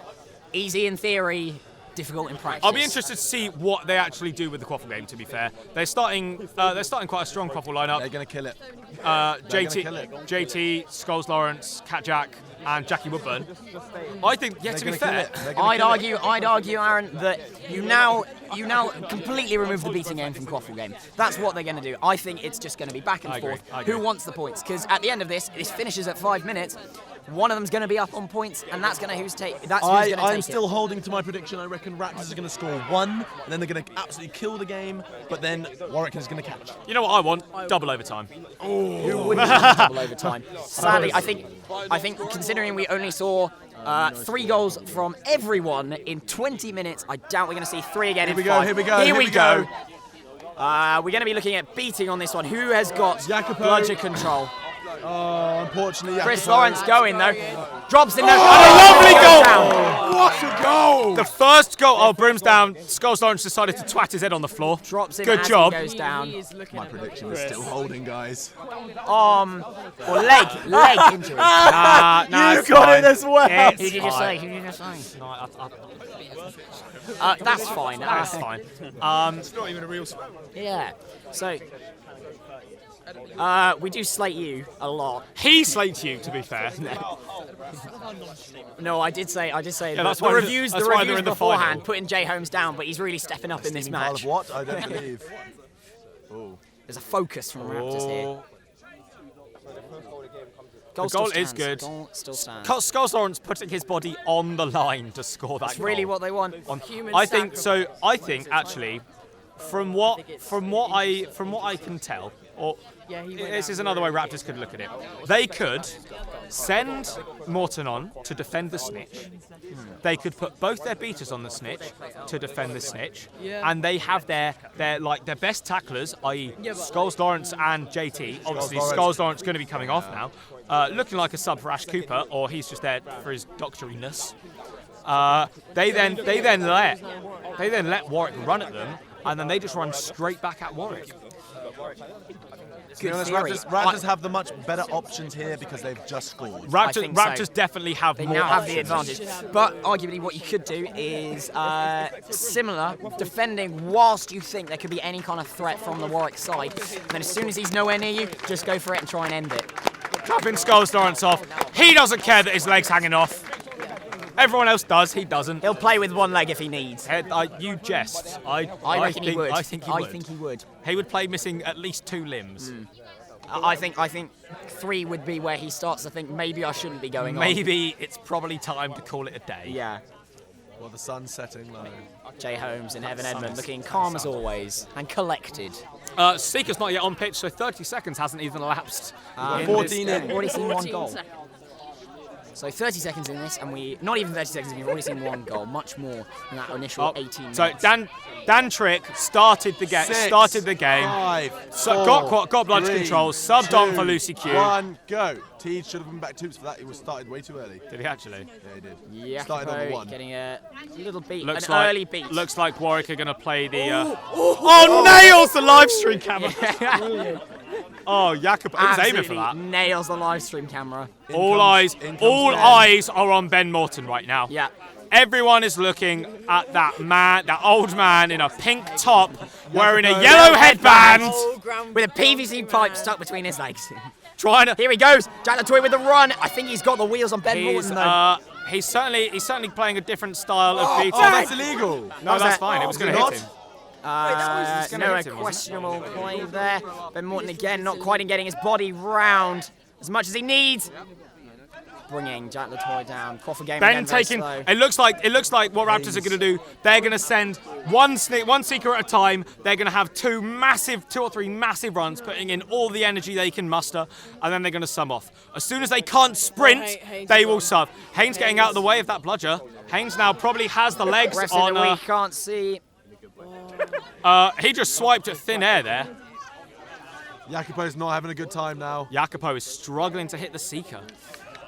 Speaker 1: Easy in theory, difficult in practice.
Speaker 2: I'll be interested to see what they actually do with the Quaffle game. To be fair, they're starting quite a strong Quaffle lineup.
Speaker 3: They're going to kill it.
Speaker 2: JT, Skulls Lawrence, Cat Jack, and Jackie Woodburn. I think, yeah, to be fair,
Speaker 1: I'd argue, Aaron, that you now completely remove the beating game from Quaffle game. That's what they're going to do. I think it's just going to be back and forth.
Speaker 2: I agree.
Speaker 1: Who wants the points? Because at the end of this finishes at 5 minutes. One of them's going to be up on points, and that's going to who's going to take it.
Speaker 3: I'm still holding to my prediction. I reckon Raptors are going to score 1, and then they're going to absolutely kill the game, but then Warwick is going to catch.
Speaker 2: You know what I want? Double overtime.
Speaker 1: Who wouldn't want double overtime? Sadly, I think considering we only saw 3 goals from everyone in 20 minutes, I doubt we're going to see 3 again in 5.
Speaker 3: Here we go.
Speaker 1: We're going to be looking at beating on this one. Who has got bludger control?
Speaker 3: Oh, unfortunately,
Speaker 1: Chris Lawrence going though. Drops in there.
Speaker 2: Lovely goal!
Speaker 3: What a goal!
Speaker 2: The first goal. Oh, Brim's down. Skulls Lawrence decided to twat his head on the floor.
Speaker 1: Drops in.
Speaker 2: Good
Speaker 1: as
Speaker 2: job.
Speaker 1: He goes down.
Speaker 3: My prediction is still holding, guys.
Speaker 1: Or leg injury.
Speaker 2: Nah,
Speaker 3: You
Speaker 2: it's
Speaker 3: got
Speaker 2: fine.
Speaker 3: it as well.
Speaker 2: It's
Speaker 1: Who did you
Speaker 2: fine.
Speaker 1: say? Who did you say?
Speaker 2: No,
Speaker 1: That's fine.
Speaker 2: that's fine.
Speaker 5: It's not even a real spell.
Speaker 1: Yeah. So. We do slate you a lot.
Speaker 2: He slates you, to be fair.
Speaker 1: No, I did say
Speaker 2: that's
Speaker 1: the
Speaker 2: why
Speaker 1: reviews
Speaker 2: that's why they're in the
Speaker 1: beforehand
Speaker 2: final.
Speaker 1: putting Jay Holmes down, but he's really stepping up in this
Speaker 3: Pile
Speaker 1: match.
Speaker 3: of what? I don't believe.
Speaker 1: There's a focus from Raptors here.
Speaker 2: Oh.
Speaker 1: Goal
Speaker 2: The goal
Speaker 1: still
Speaker 2: is
Speaker 1: stands.
Speaker 2: good.
Speaker 1: Goal still stands.
Speaker 2: Skulls Lawrence putting his body on the line to score that
Speaker 1: That's
Speaker 2: goal.
Speaker 1: really what they want.
Speaker 2: I think actually, from what I can tell, or this is another way Raptors could look at it. They could send Morton on to defend the snitch. They could put both their beaters on the snitch to defend the snitch, and they have their best tacklers, i.e. Skulls Lawrence and JT. Obviously, Skulls Lawrence going to be coming off now, looking like a sub for Ash Cooper, or he's just there for his doctoriness. They then let Warwick run at them, and then they just run straight back at Warwick.
Speaker 1: Good
Speaker 3: honest,
Speaker 1: theory.
Speaker 3: Raptors have the much better options here because they've just scored.
Speaker 1: think so.
Speaker 2: Raptors definitely have
Speaker 1: They
Speaker 2: more
Speaker 1: now have
Speaker 2: options.
Speaker 1: the advantage. But arguably what you could do is similar, defending whilst you think there could be any kind of threat from the Warwick side. And then as soon as he's nowhere near you, just go for it and try and end it.
Speaker 2: Dropping Skulls Lawrence off. He doesn't care that his leg's hanging off. Everyone else does. He doesn't.
Speaker 1: He'll play with one leg if he needs.
Speaker 2: You jest.
Speaker 1: I reckon he would.
Speaker 2: I think he would. He would play missing at least 2 limbs.
Speaker 1: I think 3 would be where he starts to think maybe I shouldn't be going on.
Speaker 2: Maybe it's probably time to call it a day.
Speaker 1: Yeah.
Speaker 3: Well, the sun's setting low.
Speaker 1: Jay Holmes and Evan Edmund looking calm as always and collected.
Speaker 2: Seeker's not yet on pitch, so 30 seconds hasn't even elapsed.
Speaker 3: 14 in.
Speaker 1: We've already seen 1 goal. So 30 seconds in this, and not even 30 seconds, we've already seen 1 goal, much more than that initial 18 minutes.
Speaker 2: So Dan Trick started the game.
Speaker 3: 6,
Speaker 2: Started the game.
Speaker 3: 5,
Speaker 2: So
Speaker 3: 4,
Speaker 2: got blood
Speaker 3: 3,
Speaker 2: control. Subbed on
Speaker 3: 2,
Speaker 2: for Lucy Q.
Speaker 3: 1, go. Teed should have been back 2 for that. He was started way too early.
Speaker 2: Did he actually?
Speaker 3: Yeah, he did.
Speaker 1: Yeah,
Speaker 3: Started on the 1.
Speaker 1: getting a little beat,
Speaker 2: Looks
Speaker 1: an
Speaker 2: like
Speaker 1: early beat.
Speaker 2: Looks like Warwick are going to play the. Nails the live stream camera. Oh, Jakob, I was aiming for that.
Speaker 1: Nails the live stream camera.
Speaker 2: All
Speaker 3: Ben.
Speaker 2: eyes are on Ben Morton right now.
Speaker 1: Yeah.
Speaker 2: Everyone is looking at that old man in a pink top, wearing a yellow headband,
Speaker 1: With a PVC pipe stuck between his legs.
Speaker 2: trying to.
Speaker 1: Here he goes. Jack Latoy with the run. I think he's got the wheels on Ben Morton though.
Speaker 2: He's certainly playing a different style of beating.
Speaker 3: Oh, that's illegal.
Speaker 2: No, that's
Speaker 1: that?
Speaker 2: fine. It was going to
Speaker 3: Not?
Speaker 2: hit him.
Speaker 1: No,
Speaker 2: gonna
Speaker 1: a
Speaker 2: hit him, wasn't it?
Speaker 1: questionable play there. Ben Morton again, not quite in getting his body round as much as he needs. Bringing Jack Latoy down. Quaffle game
Speaker 2: Ben
Speaker 1: again, very
Speaker 2: taking.
Speaker 1: slow.
Speaker 2: It looks like what Raptors are going to do. They're going to send one seeker at a time. They're going to have 2 or 3 massive runs, putting in all the energy they can muster, and then they're going to sum off. As soon as they can't sprint, they will sub. Haynes getting out of the way of that bludger. Haynes now probably has the legs
Speaker 1: Rest of
Speaker 2: on.
Speaker 1: the week, can't see.
Speaker 2: He just swiped at thin air there.
Speaker 3: Jacopo's not having a good time now.
Speaker 2: Jacopo is struggling to hit the seeker.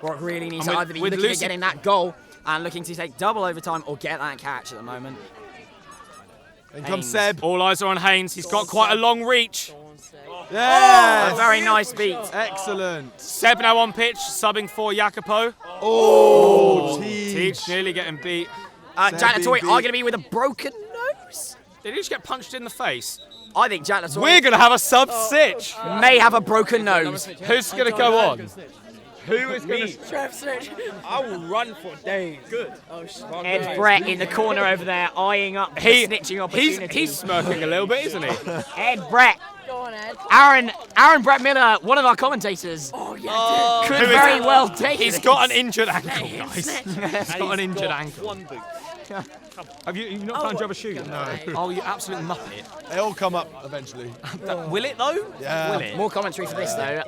Speaker 1: What really needs
Speaker 2: And
Speaker 1: to
Speaker 2: with-
Speaker 1: either be
Speaker 2: with
Speaker 1: looking
Speaker 2: Lucy-
Speaker 1: at getting that goal and looking to take double overtime or get that catch at the moment.
Speaker 3: In comes
Speaker 1: Haynes.
Speaker 3: Seb.
Speaker 2: All eyes are on Haynes. He's got quite a long reach.
Speaker 1: A
Speaker 3: Yes.
Speaker 1: very nice beat.
Speaker 3: Excellent.
Speaker 2: Seb now on pitch, subbing for Jacopo.
Speaker 3: Oh,
Speaker 2: Teach nearly getting beat.
Speaker 1: Jack Latoy are going to be with a broken nose.
Speaker 2: Did he just get punched in the face?
Speaker 1: I think Jack Latoy
Speaker 2: We're going to have a sub-sitch.
Speaker 1: may have a broken nose.
Speaker 2: Who's going to go on? Who is going to...
Speaker 4: Trev Snitch.
Speaker 5: I will run for days. Good.
Speaker 4: Oh, shit.
Speaker 1: Ed Brett in the corner over there, eyeing up the snitching opportunity.
Speaker 2: He's smirking a little bit, isn't he?
Speaker 1: Ed Brett.
Speaker 4: Go on, Ed.
Speaker 1: Aaron Brett Miller, one of our commentators,
Speaker 4: Oh, yeah,
Speaker 1: could
Speaker 2: Who is
Speaker 1: very
Speaker 2: that?
Speaker 1: well take
Speaker 2: He's
Speaker 1: this.
Speaker 2: got an injured ankle, guys. He's got an injured ankle.
Speaker 5: One boot.
Speaker 2: Have you not found your other shoe? No. Oh, you absolute muppet.
Speaker 3: They all come up eventually.
Speaker 2: Will it though?
Speaker 3: Yeah.
Speaker 2: Will it?
Speaker 1: More commentary for this though.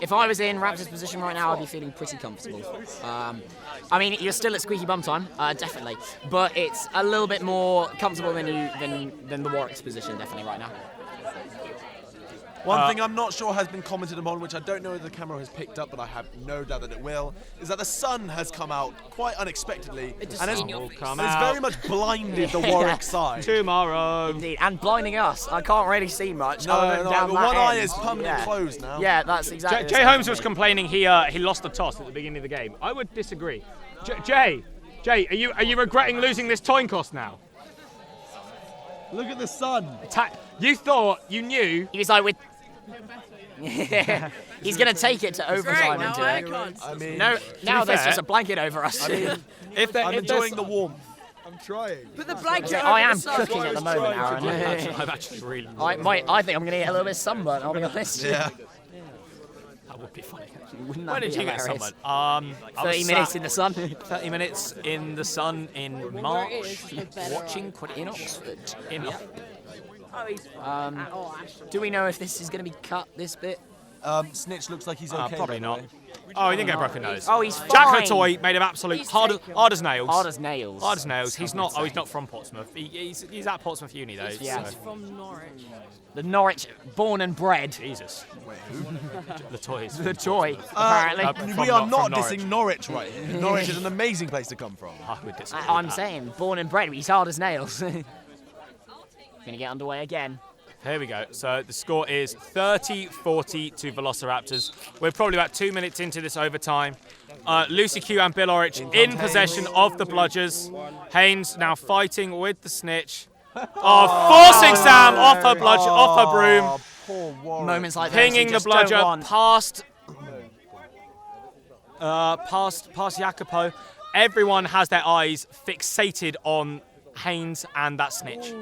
Speaker 1: If I was in Raptors' position right now, I'd be feeling pretty comfortable. I mean, you're still at squeaky bum time, definitely, but it's a little bit more comfortable than the Warwick's position, definitely right now.
Speaker 3: One thing I'm not sure has been commented upon, which I don't know if the camera has picked up, but I have no doubt that it will, is that the sun has come out quite unexpectedly and has very much blinded the Warwick side.
Speaker 2: Tomorrow.
Speaker 1: Indeed, and blinding us. I can't really see much.
Speaker 3: No,
Speaker 1: other than
Speaker 3: no,
Speaker 1: down
Speaker 3: but
Speaker 1: that
Speaker 3: one eye
Speaker 1: end.
Speaker 3: is permanently closed now.
Speaker 1: Yeah, that's exactly. the
Speaker 2: Jay
Speaker 1: same
Speaker 2: Holmes
Speaker 1: for
Speaker 2: was
Speaker 1: me.
Speaker 2: complaining he lost the toss at the beginning of the game. I would disagree. Jay, are you regretting losing this coin toss now?
Speaker 3: Look at the sun.
Speaker 2: You thought you knew.
Speaker 1: He was like, he's going to take it to overtime into it.
Speaker 3: I mean,
Speaker 1: No, now there's
Speaker 2: fair-
Speaker 1: just a blanket over us.
Speaker 3: I'm enjoying the warmth.
Speaker 5: I'm trying.
Speaker 4: Put the blanket
Speaker 1: I
Speaker 4: over
Speaker 1: am
Speaker 4: the sun.
Speaker 1: cooking at the moment, Aaron.
Speaker 2: I'm actually really.
Speaker 1: I think I'm going to get a little bit sunburnt, I'll be honest.
Speaker 3: Yeah.
Speaker 2: That would be funny.
Speaker 1: Wouldn't
Speaker 2: When
Speaker 1: that
Speaker 2: did
Speaker 1: be
Speaker 2: you get
Speaker 1: hilarious?
Speaker 2: sunburned? I was
Speaker 1: 30 minutes
Speaker 2: sat-
Speaker 1: in the sun.
Speaker 2: 30 minutes in the sun in March, watching Quidditch in Oxford.
Speaker 1: Do we know if this is going to be cut, this bit?
Speaker 3: Snitch looks like he's okay.
Speaker 2: Probably
Speaker 3: by the
Speaker 2: not.
Speaker 3: way.
Speaker 2: Oh, he didn't get a broken nose.
Speaker 1: Oh, he's fine.
Speaker 2: Jack Latoy made him absolute hard as nails.
Speaker 1: Hard as nails.
Speaker 2: Hard as nails. He's not. Oh, he's not from Portsmouth. He's at Portsmouth Uni though.
Speaker 1: Yeah.
Speaker 2: So.
Speaker 4: From Norwich.
Speaker 1: The Norwich, born and bred.
Speaker 2: Jesus. Latoy's.
Speaker 1: The joy, apparently.
Speaker 3: We are not
Speaker 2: from Norwich.
Speaker 3: dissing Norwich right here. Norwich is an amazing place to come from.
Speaker 2: I would disagree.
Speaker 1: I'm saying, born and bred, he's hard as nails. Gonna get underway again.
Speaker 2: Here we go. So the score is 30-40 to Velociraptors. We're probably about 2 minutes into this overtime. Lucy Q and Bill Orich in possession of the bludgers. Haynes now fighting with the snitch. Forcing Sam off her bludger, off her broom.
Speaker 3: Poor Warwick.
Speaker 1: Moments like this,
Speaker 2: Pinging
Speaker 1: you
Speaker 2: the
Speaker 1: just don't
Speaker 2: bludger
Speaker 1: want.
Speaker 2: past Jacopo. Everyone has their eyes fixated on Haynes and that snitch.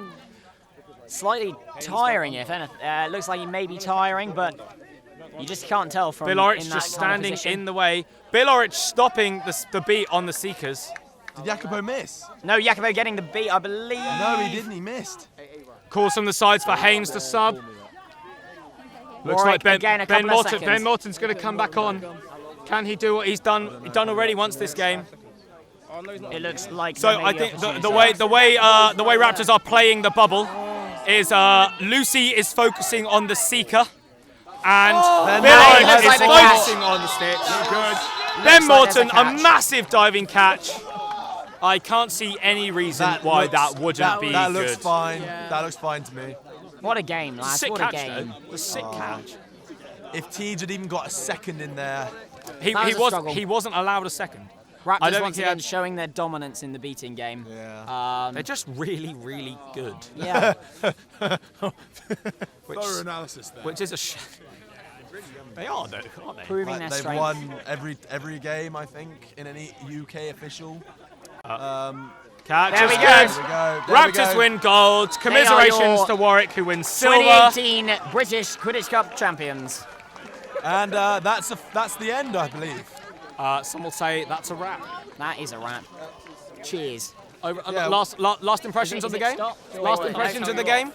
Speaker 1: Slightly tiring, if anything. Looks like he may be tiring, but you just can't tell from
Speaker 2: Bill Orich
Speaker 1: in that
Speaker 2: just
Speaker 1: kind of
Speaker 2: standing
Speaker 1: position.
Speaker 2: in the way. Bill Orich stopping the beat on the Seekers.
Speaker 3: Did Jacopo miss?
Speaker 1: No, Jacopo getting the beat, I believe.
Speaker 3: No, he didn't. He missed.
Speaker 2: Calls from the sides for Haynes to sub. Looks
Speaker 1: Warwick,
Speaker 2: like
Speaker 1: again, a
Speaker 2: Ben
Speaker 1: couple of
Speaker 2: Morton.
Speaker 1: seconds.
Speaker 2: Ben Morton's going to come back on. Can he do what he's done already once this game?
Speaker 1: It looks like.
Speaker 2: So
Speaker 1: there may
Speaker 2: I
Speaker 1: be
Speaker 2: think
Speaker 1: opportunity.
Speaker 2: the way Raptors are playing the bubble is Lucy is focusing on the Seeker, and Bill
Speaker 1: Hey,
Speaker 2: Orich
Speaker 1: looks
Speaker 2: is
Speaker 1: like the catch.
Speaker 2: focusing on the snitch. Ben
Speaker 1: like there's a
Speaker 2: Morton, a
Speaker 1: catch.
Speaker 2: massive diving catch. I can't see any reason why that wouldn't be
Speaker 3: That
Speaker 2: good.
Speaker 3: looks fine. Yeah. That looks fine to me.
Speaker 1: What a game, lads.
Speaker 2: Sick
Speaker 1: What
Speaker 2: catch,
Speaker 1: a game.
Speaker 2: though. The sick catch.
Speaker 3: If Teej had even got a second in there,
Speaker 2: He
Speaker 1: That was a struggle.
Speaker 2: wasn't allowed a second. I
Speaker 1: Raptors
Speaker 2: don't
Speaker 1: once
Speaker 2: think he
Speaker 1: again
Speaker 2: had-
Speaker 1: showing their dominance in the beating game.
Speaker 3: yeah.
Speaker 2: They're just really, really good.
Speaker 1: Yeah.
Speaker 5: Thorough analysis there.
Speaker 2: Which is a shame. They are though, aren't they?
Speaker 1: Proving their
Speaker 3: They've
Speaker 1: strength.
Speaker 3: won every game, I think, in any UK official.
Speaker 2: Catch
Speaker 1: There
Speaker 2: is
Speaker 1: we go.
Speaker 2: good.
Speaker 3: There we go. There we
Speaker 2: Raptors
Speaker 3: go.
Speaker 2: win gold. Commiserations
Speaker 1: your
Speaker 2: to Warwick, who wins silver.
Speaker 1: 2018 British Quidditch Cup champions.
Speaker 3: And that's the end, I believe.
Speaker 2: Some will say that's a wrap.
Speaker 1: That is a wrap. Cheers.
Speaker 3: Yeah.
Speaker 2: Last impressions of the game. Last impressions of the game.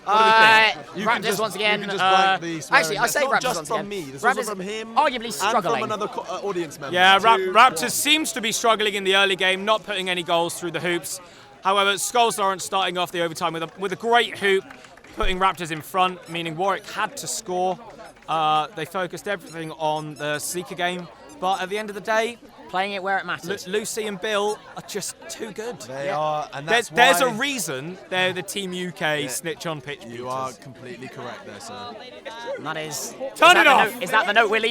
Speaker 3: You can
Speaker 1: Raptors
Speaker 3: just-
Speaker 1: once again.
Speaker 3: You can just rank the swearing.
Speaker 1: Actually, I
Speaker 3: That's
Speaker 1: say
Speaker 3: not
Speaker 1: Raptors
Speaker 3: just
Speaker 1: once
Speaker 3: from
Speaker 1: again.
Speaker 3: me. This is
Speaker 1: Raptors
Speaker 3: also from him
Speaker 1: arguably
Speaker 3: and
Speaker 1: struggling.
Speaker 3: from another audience member.
Speaker 2: Yeah, Raptors seems to be struggling in the early game, not putting any goals through the hoops. However, Scholes Lawrence starting off the overtime with a great hoop, putting Raptors in front, meaning Warwick had to score. They focused everything on the Seeker game, but at the end of the day,
Speaker 1: Playing it where it matters.
Speaker 2: Lucy and Bill are just too good.
Speaker 3: They are, and that's
Speaker 2: There's
Speaker 3: why
Speaker 2: a reason they're the Team UK snitch on pitch.
Speaker 3: you are completely correct there, sir.
Speaker 1: And that is.
Speaker 2: Turn
Speaker 1: is
Speaker 2: it
Speaker 1: that the
Speaker 2: off.
Speaker 1: note- Is that the note we're leaving?